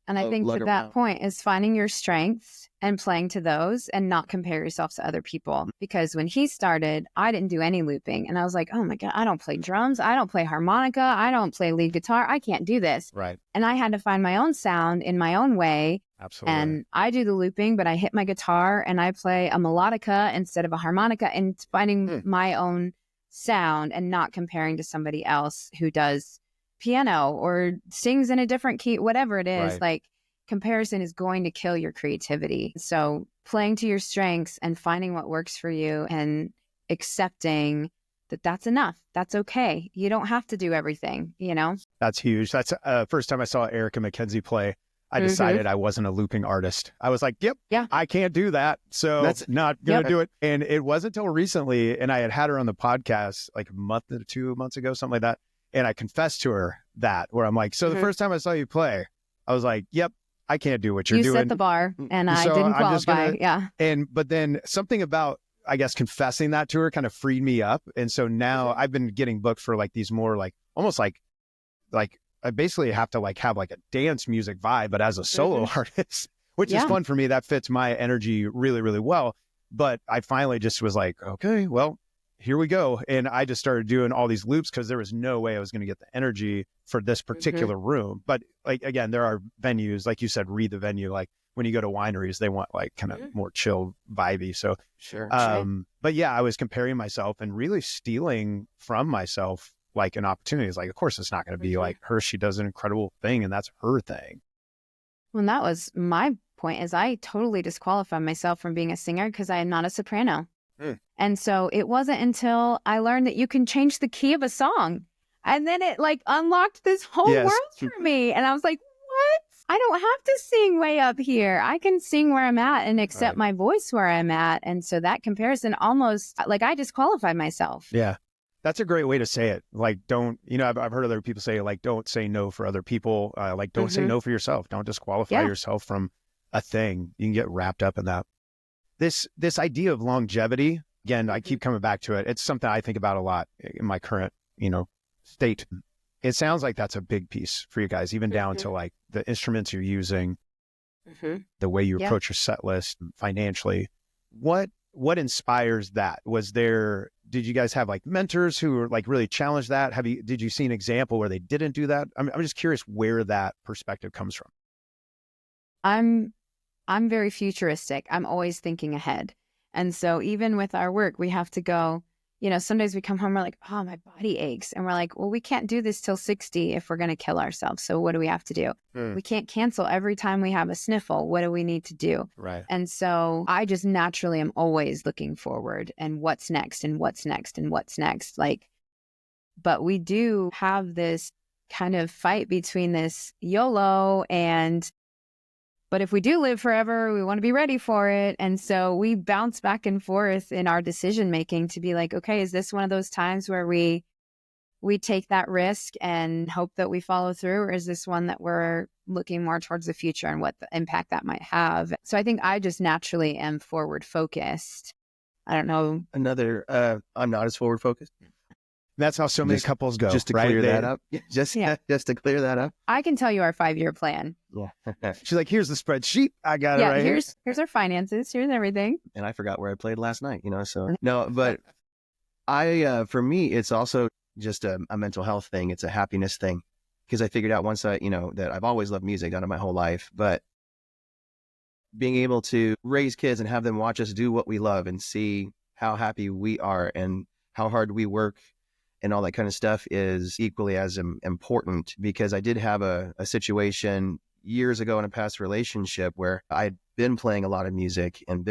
And I think to that point is finding your strengths and playing to those and not compare yourself to other people. Because when he started, I didn't do any looping. And I was like, oh my God, I don't play drums. I don't play harmonica. I don't play lead guitar. I can't do this. Right. And I had to find my own sound in my own way. Absolutely. And I do the looping, but I hit my guitar and I play a melodica instead of a harmonica, and finding my own sound and not comparing to somebody else who does piano or sings in a different key, whatever it is. Like, comparison is going to kill your creativity. So playing to your strengths and finding what works for you and accepting that that's enough. That's okay. You don't have to do everything, That's huge. That's first time I saw Erica McKenzie play, I decided I wasn't a looping artist. I was like, I can't do that. So that's not going to do it. And it wasn't until recently, and I had her on the podcast like a month or 2 months ago, something like that. And I confessed to her that, where I'm like, so the first time I saw you play, I was like, yep, I can't do what you're doing. You set the bar and I didn't qualify. But then something about, I guess, confessing that to her kind of freed me up. And so now I've been getting booked for like these more like, almost like I basically have to like have like a dance music vibe, but as a solo artist, which is fun for me. That fits my energy really, really well. But I finally just was like, okay, well, here we go. And I just started doing all these loops because there was no way I was going to get the energy for this particular room. But like, again, there are venues, like you said, read the venue. Like when you go to wineries, they want like kind of more chill vibey. So, but yeah, I was comparing myself and really stealing from myself like an opportunity. It's like, of course, it's not going to be like her. She does an incredible thing and that's her thing. Well, that was my point, is I totally disqualified myself from being a singer because I am not a soprano. And so it wasn't until I learned that you can change the key of a song. And then it like unlocked this whole world for me. And I was like, what? I don't have to sing way up here. I can sing where I'm at and accept my voice where I'm at. And so that comparison almost like I disqualified myself. Yeah. That's a great way to say it. Like, don't, I've heard other people say, like, don't say no for other people. Like, don't say no for yourself. Don't disqualify yourself from a thing. You can get wrapped up in that. This idea of longevity, again, I keep coming back to it. It's something I think about a lot in my current, state. It sounds like that's a big piece for you guys, even down to like the instruments you're using, the way you approach your set list financially. What what inspires that? Did you guys have like mentors who were like really challenged that? Did you see an example where they didn't do that? I'm just curious where that perspective comes from. I'm very futuristic. I'm always thinking ahead. And so even with our work, we have to go, some days we come home, we're like, oh, my body aches. And we're like, well, we can't do this till 60 if we're going to kill ourselves. So what do we have to do? We can't cancel every time we have a sniffle. What do we need to do? Right. And so I just naturally am always looking forward and what's next and what's next and what's next. But we do have this kind of fight between this YOLO but if we do live forever, we want to be ready for it. And so we bounce back and forth in our decision making to be like, okay, is this one of those times where we take that risk and hope that we follow through? Or is this one that we're looking more towards the future and what the impact that might have? So I think I just naturally am forward focused. I don't know. I'm not as forward focused. That's how so many couples go. Just to clear that up. Just to clear that up. I can tell you our 5-year plan. Yeah. She's like, here's the spreadsheet. I got it right here. Here's our finances. Here's everything. And I forgot where I played last night, so no, but for me, it's also just a mental health thing. It's a happiness thing, because I figured out once that I've always loved music, done it my whole life, but being able to raise kids and have them watch us do what we love and see how happy we are and how hard we work and all that kind of stuff is equally as important, because I did have a situation years ago in a past relationship where I'd been playing a lot of music and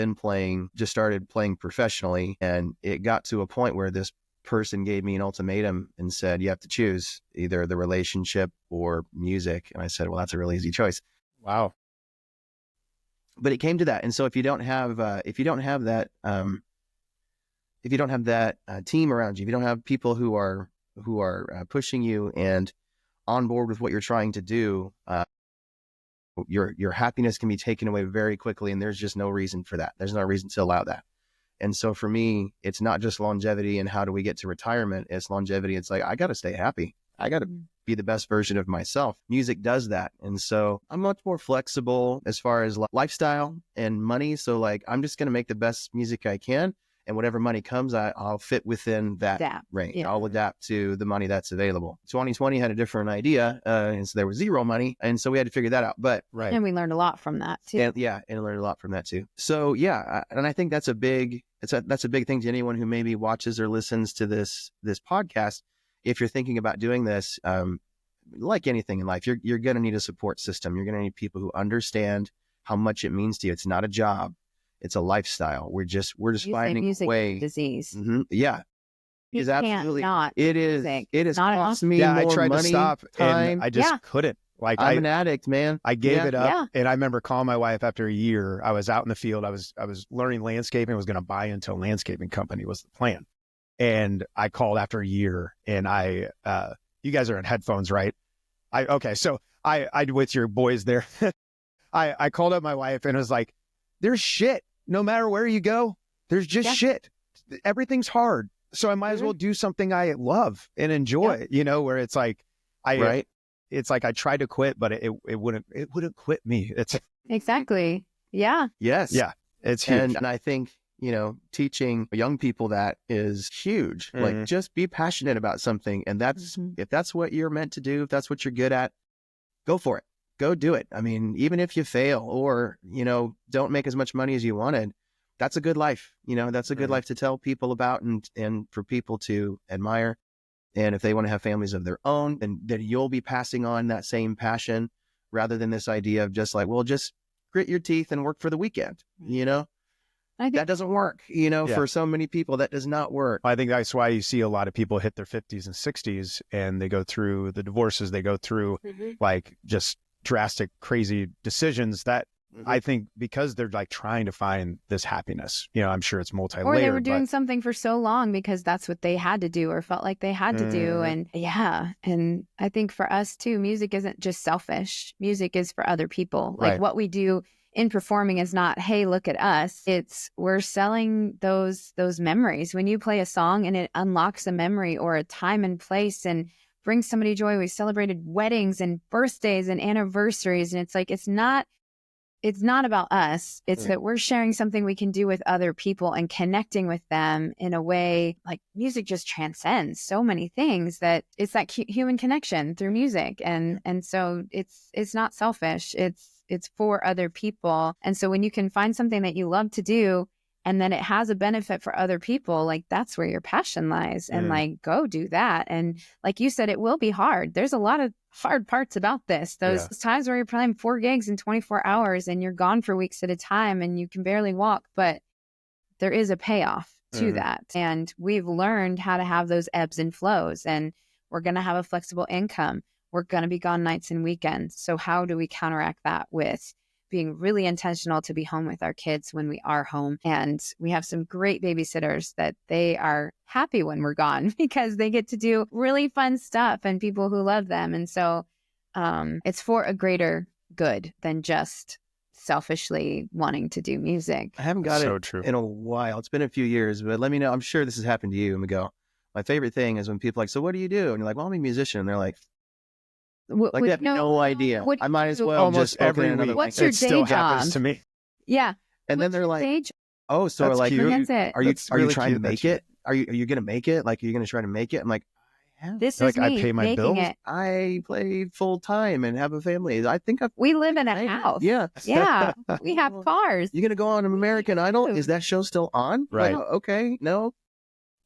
started playing professionally. And it got to a point where this person gave me an ultimatum and said, you have to choose either the relationship or music. And I said, well, that's a really easy choice. Wow. But it came to that. And so if you don't have that team around you, if you don't have people who are pushing you and on board with what you're trying to do, your happiness can be taken away very quickly, and there's just no reason for that. There's no reason to allow that. And so for me, it's not just longevity and how do we get to retirement. It's longevity. It's like, I got to stay happy. I got to be the best version of myself. Music does that. And so I'm much more flexible as far as lifestyle and money. So I'm just going to make the best music I can. And whatever money comes, I'll fit within that range. Yeah. I'll adapt to the money that's available. 2020 had a different idea, and so there was zero money, and so we had to figure that out. But and we learned a lot from that too. And learned a lot from that too. So and I think that's a big thing to anyone who maybe watches or listens to this podcast. If you're thinking about doing this, like anything in life, you're going to need a support system. You're going to need people who understand how much it means to you. It's not a job. It's a lifestyle. We're just finding a way. Disease. Mm-hmm. Yeah. It's absolutely not. It is. It has cost me more money. I tried to stop, time. and I just couldn't. I'm an addict, man. I gave it up, and I remember calling my wife after a year. I was out in the field. I was learning landscaping. I was going to buy into a landscaping company was the plan, and I called after a year. And you guys are in headphones, right? So I with your boys there. I called up my wife and was like, "There's shit. No matter where you go, there's just shit. Everything's hard. So I might as well do something I love and enjoy, where it's like, it's like I tried to quit, but it wouldn't quit me. It's exactly. Yeah. Yes. Yeah. It's huge. And I think, teaching young people that is huge. Mm-hmm. Like, just be passionate about something. And if that's what you're meant to do, if that's what you're good at, go for it. Go do it. I mean, even if you fail or, don't make as much money as you wanted, that's a good life. That's a good life to tell people about and for people to admire. And if they want to have families of their own, then you'll be passing on that same passion rather than this idea of just like, well, just grit your teeth and work for the weekend. I think that doesn't work. For so many people, that does not work. I think that's why you see a lot of people hit their 50s and 60s and they go through the divorces. They go through like just drastic, crazy decisions that I think because they're like trying to find this happiness, I'm sure it's multi-layered. Or they were doing something for so long because that's what they had to do or felt like they had to do. And and I think for us too, music isn't just selfish. Music is for other people. Like what we do in performing is not, hey, look at us. It's we're selling those memories. When you play a song and it unlocks a memory or a time and place and brings somebody joy. We celebrated weddings and birthdays and anniversaries. And it's like, it's not it's not about us. It's that we're sharing something we can do with other people and connecting with them in a way, like music just transcends so many things, that it's that human connection through music. And so it's not selfish. It's for other people. And so when you can find something that you love to do and then it has a benefit for other people, like that's where your passion lies. And like, go do that. And like you said, it will be hard. There's a lot of hard parts about this. Those times where you're playing 4 gigs in 24 hours and you're gone for weeks at a time and you can barely walk, but there is a payoff to that. And we've learned how to have those ebbs and flows, and we're going to have a flexible income. We're going to be gone nights and weekends. So how do we counteract that with being really intentional to be home with our kids when we are home? And we have some great babysitters that they are happy when we're gone because they get to do really fun stuff and people who love them. And so it's for a greater good than just selfishly wanting to do music. I haven't got it in a while. It's been a few years, but let me know. I'm sure this has happened to you, Miguel. My favorite thing is when people are like, so what do you do? And you're like, well, I'm a musician. And they're like, they have no idea. I might as well almost just every open another. What's your it still day job? happens to me. Yeah. And then they're like, oh, so That's like, cute. are you really trying to cute. make it? Are you going to make it? Like, are you going to try to make it? I'm like, I have. This Like, is me I pay my making bills? it. I play full time and have a family. I think We live in a house. Yeah. Yeah. We have cars. You're going to go on American Idol? Is that show still on? Right. Like, okay. No.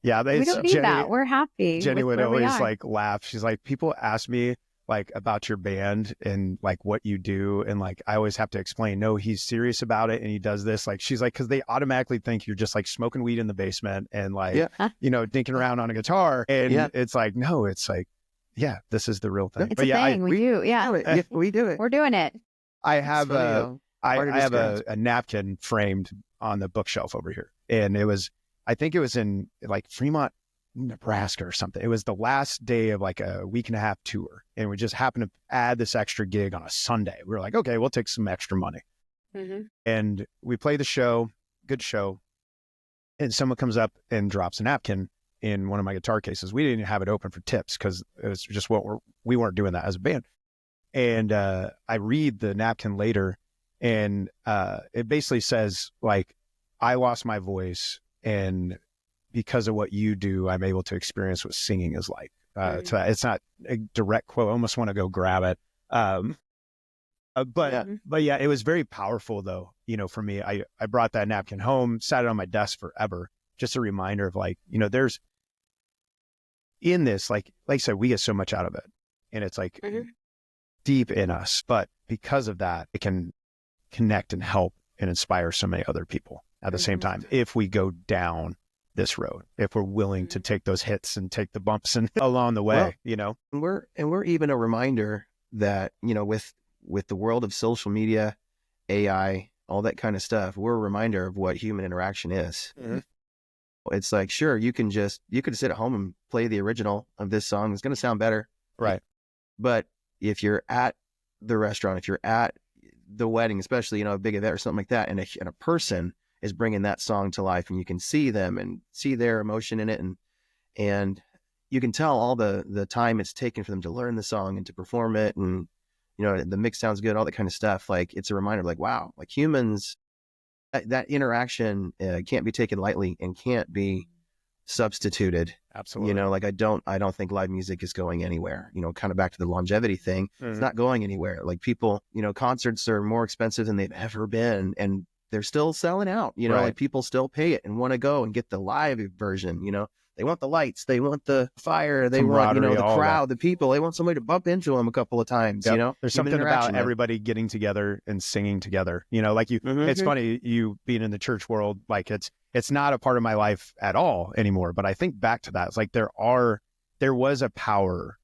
Yeah, We don't need that. We're happy. Jenny with would where we always are. like laugh. She's like, people ask me like about your band and like what you do, and like I always have to explain, no, he's serious about it and he does this. Like she's like, because they automatically think you're just like smoking weed in the basement and like dinking around on a guitar, and it's like, no, it's like, yeah, this is the real thing. It's but a thing. We do. Yeah. We do it. We're doing it. I have I have a a napkin framed on the bookshelf over here, and I think it was in like Fremont, Nebraska or something. It was the last day of like a week and a half tour, and we just happened to add this extra gig on a Sunday. We were like, okay, we'll take some extra money. And we play the show, good show, and someone comes up and drops a napkin in one of my guitar cases. We didn't have it open for tips because it was just we weren't doing that as a band. And I read the napkin later, and it basically says like, I lost my voice, and because of what you do, I'm able to experience what singing is like. So it's not a direct quote. I almost want to go grab it. But yeah, it was very powerful though. For me, I brought that napkin home, sat it on my desk forever. Just a reminder of like, there's in this, like I said, we get so much out of it, and it's like deep in us, but because of that, it can connect and help and inspire so many other people at the same time. If we go down this road, if we're willing to take those hits and take the bumps and along the way, And we're even a reminder that, with the world of social media, AI, all that kind of stuff, we're a reminder of what human interaction is. It's like, sure, you could sit at home and play the original of this song. It's going to sound better. Right. But if you're at the restaurant, if you're at the wedding, especially, a big event or something like that, and a person is bringing that song to life, and you can see them and see their emotion in it. And you can tell all the time it's taken for them to learn the song and to perform it. And, the mix sounds good, all that kind of stuff. Like, it's a reminder of like, wow, like humans, that interaction can't be taken lightly and can't be substituted. Absolutely. Like I don't think live music is going anywhere, kind of back to the longevity thing. It's not going anywhere. Like people, concerts are more expensive than they've ever been, and they're still selling out, like people still pay it and want to go and get the live version. They want the lights, they want the fire, they want, the crowd, the people, they want somebody to bump into them a couple of times, There's something about everybody getting together and singing together, like you, it's funny, you being in the church world, like it's not a part of my life at all anymore. But I think back to that, it's like there was a power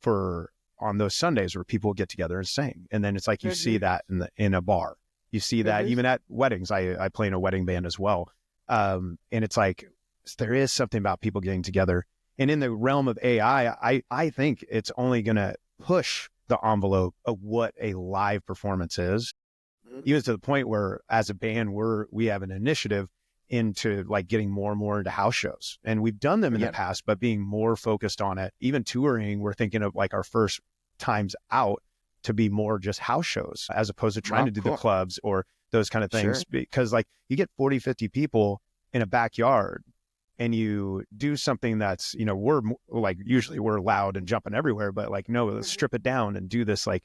on those Sundays where people get together and sing. And then it's like, you see that in a bar, you see that even at weddings. I play in a wedding band as well. And it's like, there is something about people getting together. And in the realm of AI, I think it's only going to push the envelope of what a live performance is, even to the point where as a band, we have an initiative into like getting more and more into house shows. And we've done them in the past, but being more focused on it, even touring, we're thinking of like our first times out to be more just house shows as opposed to trying to do the clubs or those kind of things. Because like you get 40, 50 people in a backyard and you do something that's, we're like, usually we're loud and jumping everywhere, but like, no, let's strip it down and do this like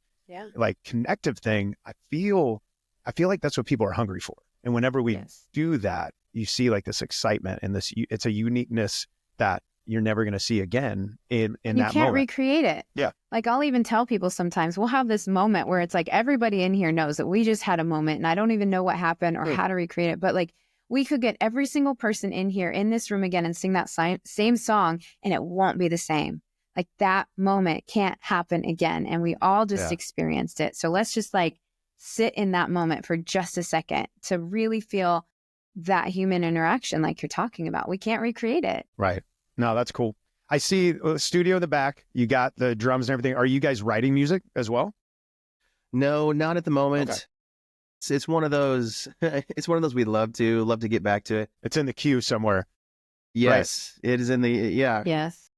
connective thing. I feel like that's what people are hungry for. And whenever we do that, you see like this excitement and it's a uniqueness that you're never going to see again in that moment. You can't recreate it. Yeah. Like I'll even tell people sometimes we'll have this moment where it's like everybody in here knows that we just had a moment and I don't even know what happened or how to recreate it. But like we could get every single person in here in this room again and sing that same song and it won't be the same. Like that moment can't happen again. And we all just experienced it. So let's just like sit in that moment for just a second to really feel that human interaction like you're talking about. We can't recreate it. Right. No, that's cool. I see a studio in the back. You got the drums and everything. Are you guys writing music as well? No, not at the moment. Okay. It's one of those. It's one of those we'd love to get back to it. It's in the queue somewhere. Yes, it is in the Yes.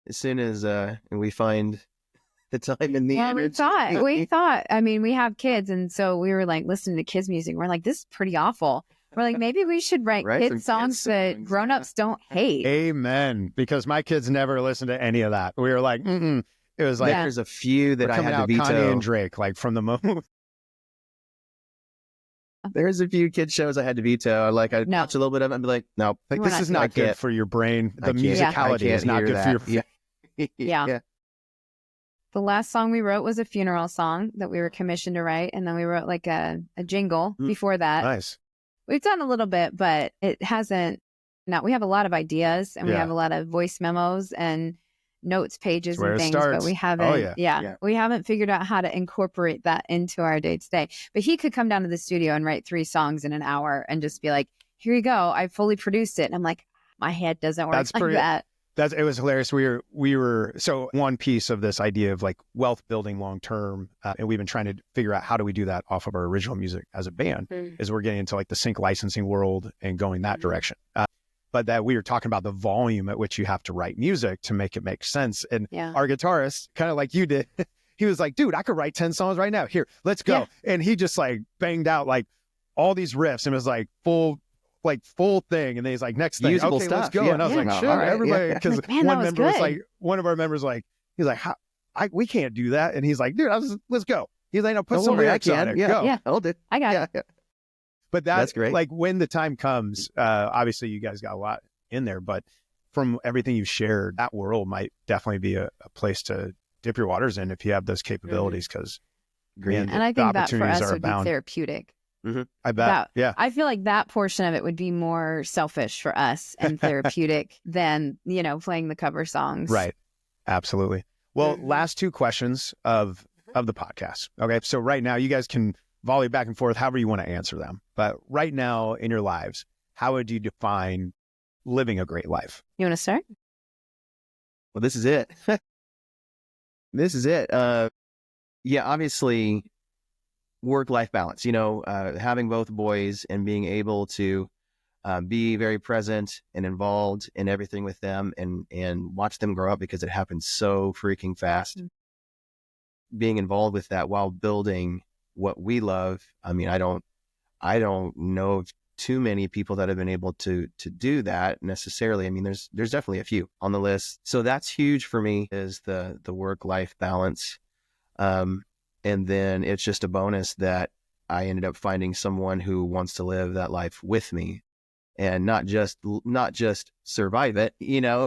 As soon as we find the time and the energy. We thought. I mean, we have kids, and so we were like listening to kids' music. We're like, this is pretty awful. We're like, maybe we should write kids songs that grown-ups don't hate. Amen. Because my kids never listened to any of that. We were like, It was like, there's a few that I had to veto. Kanye and Drake, like from the moment. There's a few kid shows I had to veto. Like I'd watch a little bit of it and be like, no, like, this is not good for your brain. The musicality is not good for your Yeah. The last song we wrote was a funeral song that we were commissioned to write. And then we wrote like a jingle before that. Nice. We've done a little bit, but it hasn't. Now we have a lot of ideas and we have a lot of voice memos and notes pages and things, but we haven't. We haven't figured out how to incorporate that into our day to day. But he could come down to the studio and write 3 songs in an hour and just be like, "Here you go, I fully produced it." And I'm like, my head doesn't work like that. It was hilarious. We were so one piece of this idea of like wealth building long term, and we've been trying to figure out how do we do that off of our original music as a band. Is we're getting into like the sync licensing world and going that direction. But that we were talking about the volume at which you have to write music to make it make sense. And our guitarist, kind of like you did, he was like, "Dude, I could write 10 songs right now. Here, let's go." And he just like banged out like all these riffs and it was like full thing, and then he's like, "Next thing, usable okay, stuff." Let's go." And I was like, "Shit, everybody," because one of our members like, he's like, "We can't do that," and he's like, "Dude, let's go." He's like, "No, put some lyrics on it. Go." Hold it. I got it. But that's great. Like when the time comes, obviously you guys got a lot in there, but from everything you've shared, that world might definitely be a place to dip your waters in if you have those capabilities. Because and I think that for us would be therapeutic. I bet. I feel like that portion of it would be more selfish for us and therapeutic than, playing the cover songs. Right. Absolutely. Well, last 2 questions of the podcast. Okay. So right now you guys can volley back and forth however you want to answer them. But right now in your lives, how would you define living a great life? You want to start? Well, this is it. This is it. Obviously work-life balance, having both boys and being able to be very present and involved in everything with them and watch them grow up because it happens so freaking fast. Being involved with that while building what we love. I mean, I don't know of too many people that have been able to do that necessarily. I mean, there's definitely a few on the list. So that's huge for me, is the work-life balance. And then it's just a bonus that I ended up finding someone who wants to live that life with me and not just survive it,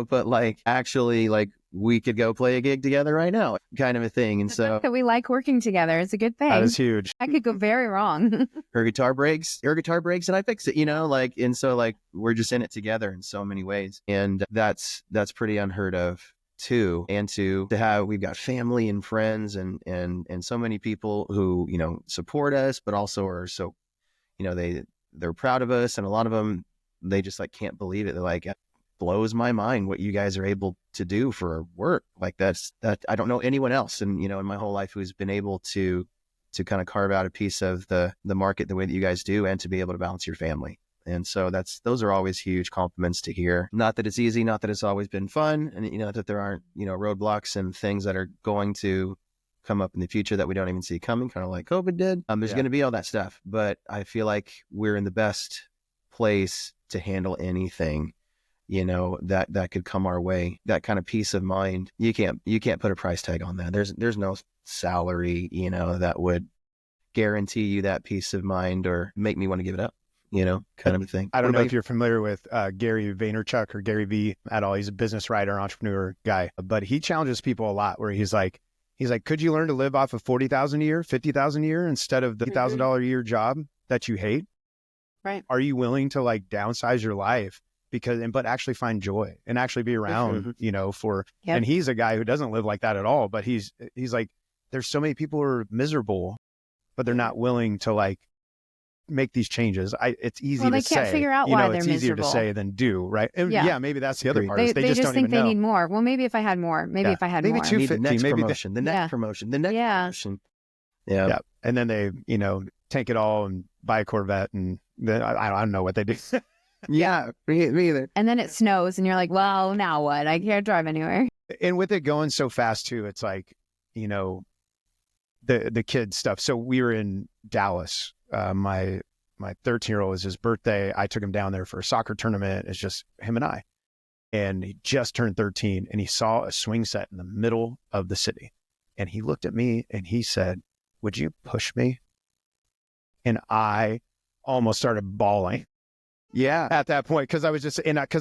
but like actually like we could go play a gig together right now kind of a thing. And so that we like working together. It's a good thing. That is huge. I could go very wrong. Her guitar breaks and I fix it, and so like we're just in it together in so many ways. And that's pretty unheard of too. And to have, we've got family and friends and so many people who, support us, but also are so, they're proud of us. And a lot of them, they just like can't believe it. They're like, it blows my mind what you guys are able to do for work. Like that I don't know anyone else in my whole life who's been able to kind of carve out a piece of the market the way that you guys do and to be able to balance your family. And so those are always huge compliments to hear. Not that it's easy, not that it's always been fun, and that there aren't, roadblocks and things that are going to come up in the future that we don't even see coming, kind of like COVID did. There's going to be all that stuff, but I feel like we're in the best place to handle anything, that could come our way. That kind of peace of mind, you can't put a price tag on that. There's no salary, that would guarantee you that peace of mind or make me want to give it up, kind of a thing. I don't know if you're familiar with Gary Vaynerchuk or Gary V at all. He's a business writer, entrepreneur guy, but he challenges people a lot where he's like, could you learn to live off of 40,000 a year, 50,000 a year instead of the $1,000 a year job that you hate? Right. Are you willing to like downsize your life but actually find joy and actually be around, and he's a guy who doesn't live like that at all, but he's like, there's so many people who are miserable, but they're not willing to like make these changes. It's easy to say. They can't figure out why they're it's miserable. easier to say than do, right? And maybe that's the other part. They They just don't think even they know. need more. Well, maybe if I had more, if I had maybe more. 250, the maybe promotion, the next promotion, the next promotion. Yeah. And then they, take it all and buy a Corvette, and then I don't know what they do. Yeah, me either. And then it snows and you're like, well, now what? I can't drive anywhere. And with it going so fast too, it's like, the kid stuff. So we were in Dallas. My 13-year-old was his birthday. I took him down there for a soccer tournament. It's just him and I. And he just turned 13 and he saw a swing set in the middle of the city. And he looked at me and he said, "Would you push me?" And I almost started bawling. Yeah. At that point, because I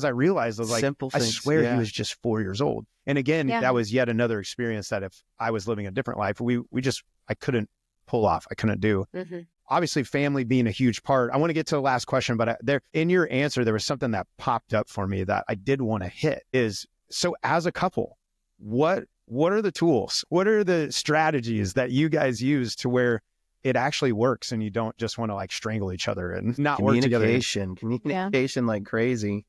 realized I was like, simple things. I swear he was just 4 years old. And again, that was yet another experience that if I was living a different life, I couldn't pull off. I couldn't do. Mm-hmm. Obviously, family being a huge part. I want to get to the last question, but in your answer, there was something that popped up for me that I did want to hit is, so as a couple, what are the tools? What are the strategies that you guys use to where it actually works and you don't just want to like strangle each other and not work together? Communication like crazy.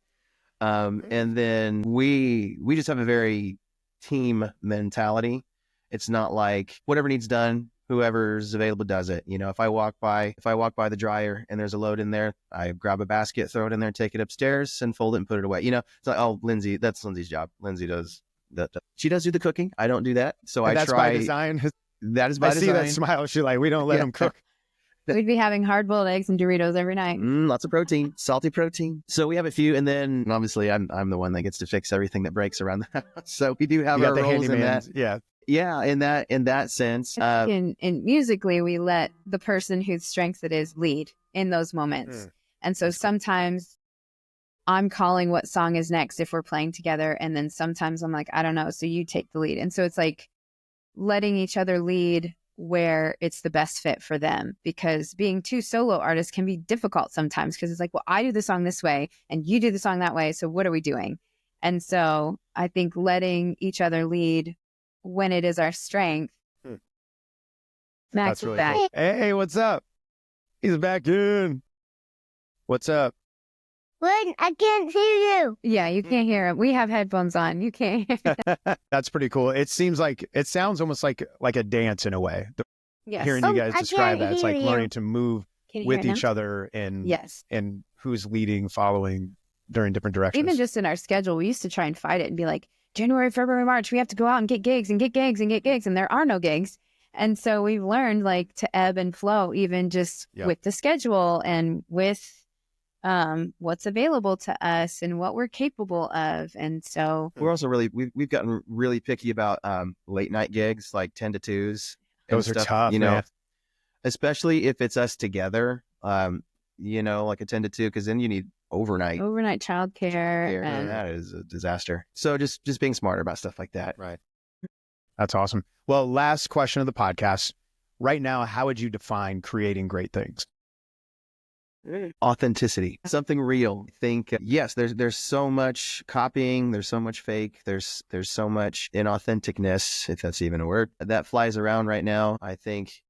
And then we just have a very team mentality. It's not like whatever needs done, whoever's available does it. If I walk by the dryer and there's a load in there, I grab a basket, throw it in there, take it upstairs and fold it and put it away. It's like, oh, Lindsay, that's Lindsay's job. Lindsay does that. She does do the cooking. I don't do that. So and I that's try. By design. That is by design. I see that smile. She's like, we don't let them cook. We'd be having hard-boiled eggs and Doritos every night. Lots of protein, salty protein. So we have a few, and then obviously I'm the one that gets to fix everything that breaks around the house. So we do have our roles in that. Yeah, in that sense. In musically, we let the person whose strength it is lead in those moments. And so sometimes I'm calling what song is next if we're playing together, and then sometimes I'm like, I don't know, so you take the lead. And so it's like letting each other lead where it's the best fit for them, because being two solo artists can be difficult sometimes, because it's like, well, I do the song this way and you do the song that way, so what are we doing? And so I think letting each other lead when it is our strength. Max is back. Cool. Hey, what's up? He's back in. What's up? What? I can't hear you. Yeah, you can't hear him. We have headphones on. You can't hear him. That's pretty cool. It sounds almost like a dance in a way. Yes. Hearing you guys describe that, it's like learning to move with each him? other and Yes. and who's leading, following during different directions. Even just in our schedule, we used to try and fight it and be like, January, February, March, we have to go out and get gigs and get gigs and get gigs, and there are no gigs. And so we've learned like to ebb and flow, even just with the schedule and with what's available to us and what we're capable of. And so we're also we've gotten really picky about late night gigs, like 10 to 2s. Those are tough, man. Especially if it's us together, like a 10 to 2, because then you need overnight childcare. And that is a disaster. So just being smarter about stuff like that. Right. That's awesome. Well, last question of the podcast. Right now, how would you define creating great things? Authenticity, something real. I think yes, there's so much copying, there's so much fake, there's so much inauthenticness, if that's even a word, that flies around right now. I think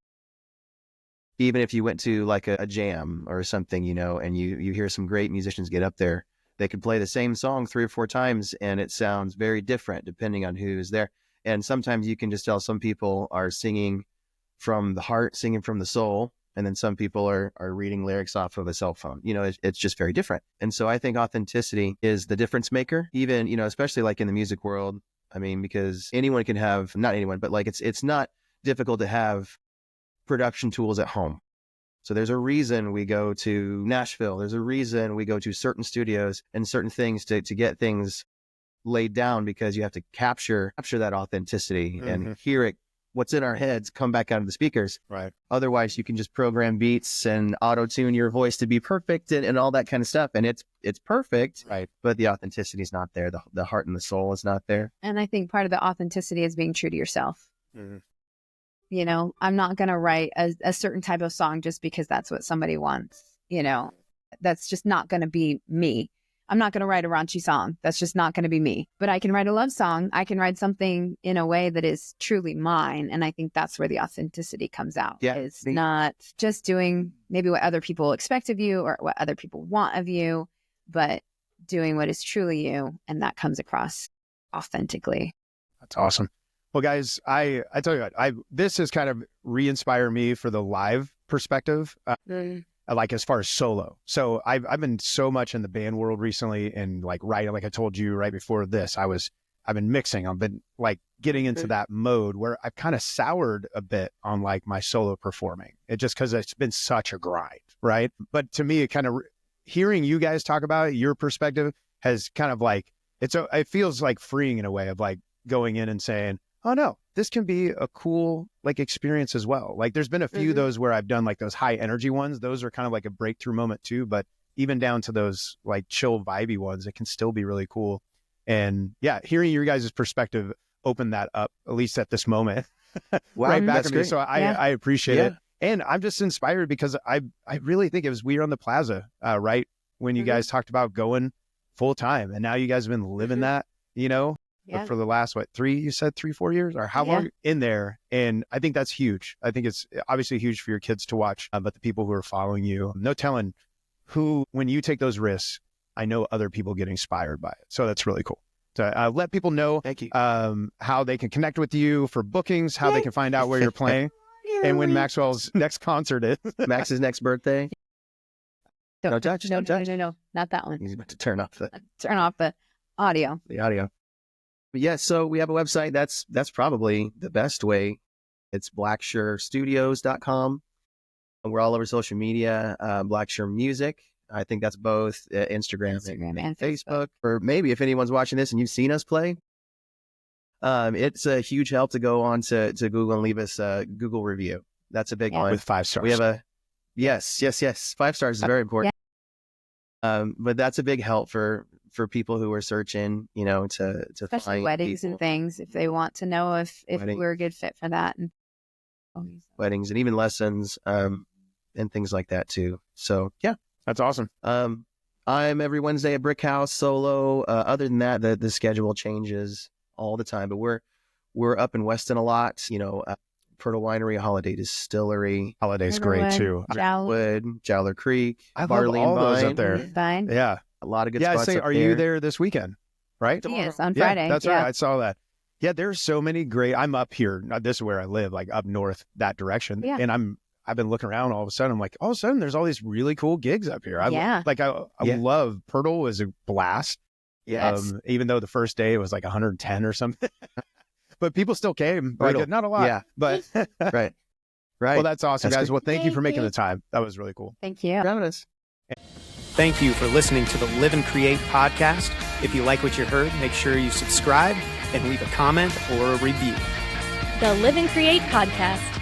even if you went to like a jam or something, and you hear some great musicians get up there, they could play the same song 3 or 4 times and it sounds very different depending on who's there. And sometimes you can just tell some people are singing from the heart, singing from the soul. And then some people are reading lyrics off of a cell phone. It's just very different. And so I think authenticity is the difference maker, even, especially like in the music world. I mean, because anyone can have, not anyone, but like it's not difficult to have production tools at home. So there's a reason we go to Nashville. There's a reason we go to certain studios and certain things to get things laid down, because you have to capture that authenticity and hear it, what's in our heads, come back out of the speakers. Right. Otherwise, you can just program beats and auto-tune your voice to be perfect and all that kind of stuff. And it's perfect, right? But the authenticity is not there. The heart and the soul is not there. And I think part of the authenticity is being true to yourself. Mm-hmm. You know, I'm not going to write a certain type of song just because that's what somebody wants. You know, that's just not going to be me. I'm not going to write a raunchy song. That's just not going to be me. But I can write a love song. I can write something in a way that is truly mine. And I think that's where the authenticity comes out. Yeah. It's not just doing maybe what other people expect of you or what other people want of you, but doing what is truly you. And that comes across authentically. That's awesome. Well, guys, I tell you what, this has kind of re-inspired me for the live perspective, like as far as solo. So I've been so much in the band world recently, and like writing, like I told you right before this, I've been mixing. I've been like getting into that mode where I've kind of soured a bit on like my solo performing. It just because it's been such a grind, right? But to me, it kind of hearing you guys talk about it, your perspective has kind of like it feels like freeing in a way of like going in and saying, oh no, this can be a cool like experience as well. Like there's been a few of those where I've done like those high energy ones. Those are kind of like a breakthrough moment too. But even down to those like chill vibey ones, it can still be really cool. And yeah, hearing your guys' perspective open that up, at least at this moment, Wow, right back that's at me. great. So I appreciate it. And I'm just inspired because I really think it was we were on the plaza, right? When you guys talked about going full time, and now you guys have been living that, you know, for the last, 3-4 years or how long in there. And I think that's huge. I think it's obviously huge for your kids to watch, but the people who are following you, no telling who, when you take those risks, I know other people get inspired by it. So that's really cool. So let people know Thank you. How they can connect with you for bookings, how they can find out where you're playing, and when Maxwell's next concert is. Max's next birthday. No touch. No, not that one. He's about to turn off the audio. The audio. But yeah, so we have a website. That's probably the best way. It's blacksherstudios.com. We're all over social media. Blacksher Music. I think that's both Instagram and Facebook. Or maybe if anyone's watching this and you've seen us play, it's a huge help to go on to Google and leave us a Google review. That's a big one. With 5 stars. We have yes. 5 stars is very important. But that's a big help for people who are searching, you know, to especially find weddings people. And things, if they want to know if we're a good fit for that. And weddings and even lessons and things like that too. So yeah. That's awesome. I'm every Wednesday at Brickhouse solo. Other than that, the schedule changes all the time, but we're up in Weston a lot, you know, Purtle Winery, Holiday Distillery. Holiday's great too. Wood, Jowler Creek, I Barley love all and those Vine. up there. Vine. Yeah. A lot of good Yeah, spots I say, up are there. you there this weekend? Right? Yes, on Yeah, Friday. that's right. I saw that. Yeah, there's so many great. I'm up here. This is where I live, like up north that direction. Yeah. And I've been looking around all of a sudden. I'm like, all of a sudden, there's all these really cool gigs up here. I love Purtle is a blast. Yes. Even though the first day it was like 110 or something, but people still came. Like, not a lot. Yeah. But Right. Well, that's awesome, That's guys. great. Well, thank you for making the time. That was really cool. Thank you. For having us. Thank you for listening to the Live and Create podcast. If you like what you heard, make sure you subscribe and leave a comment or a review. The Live and Create podcast.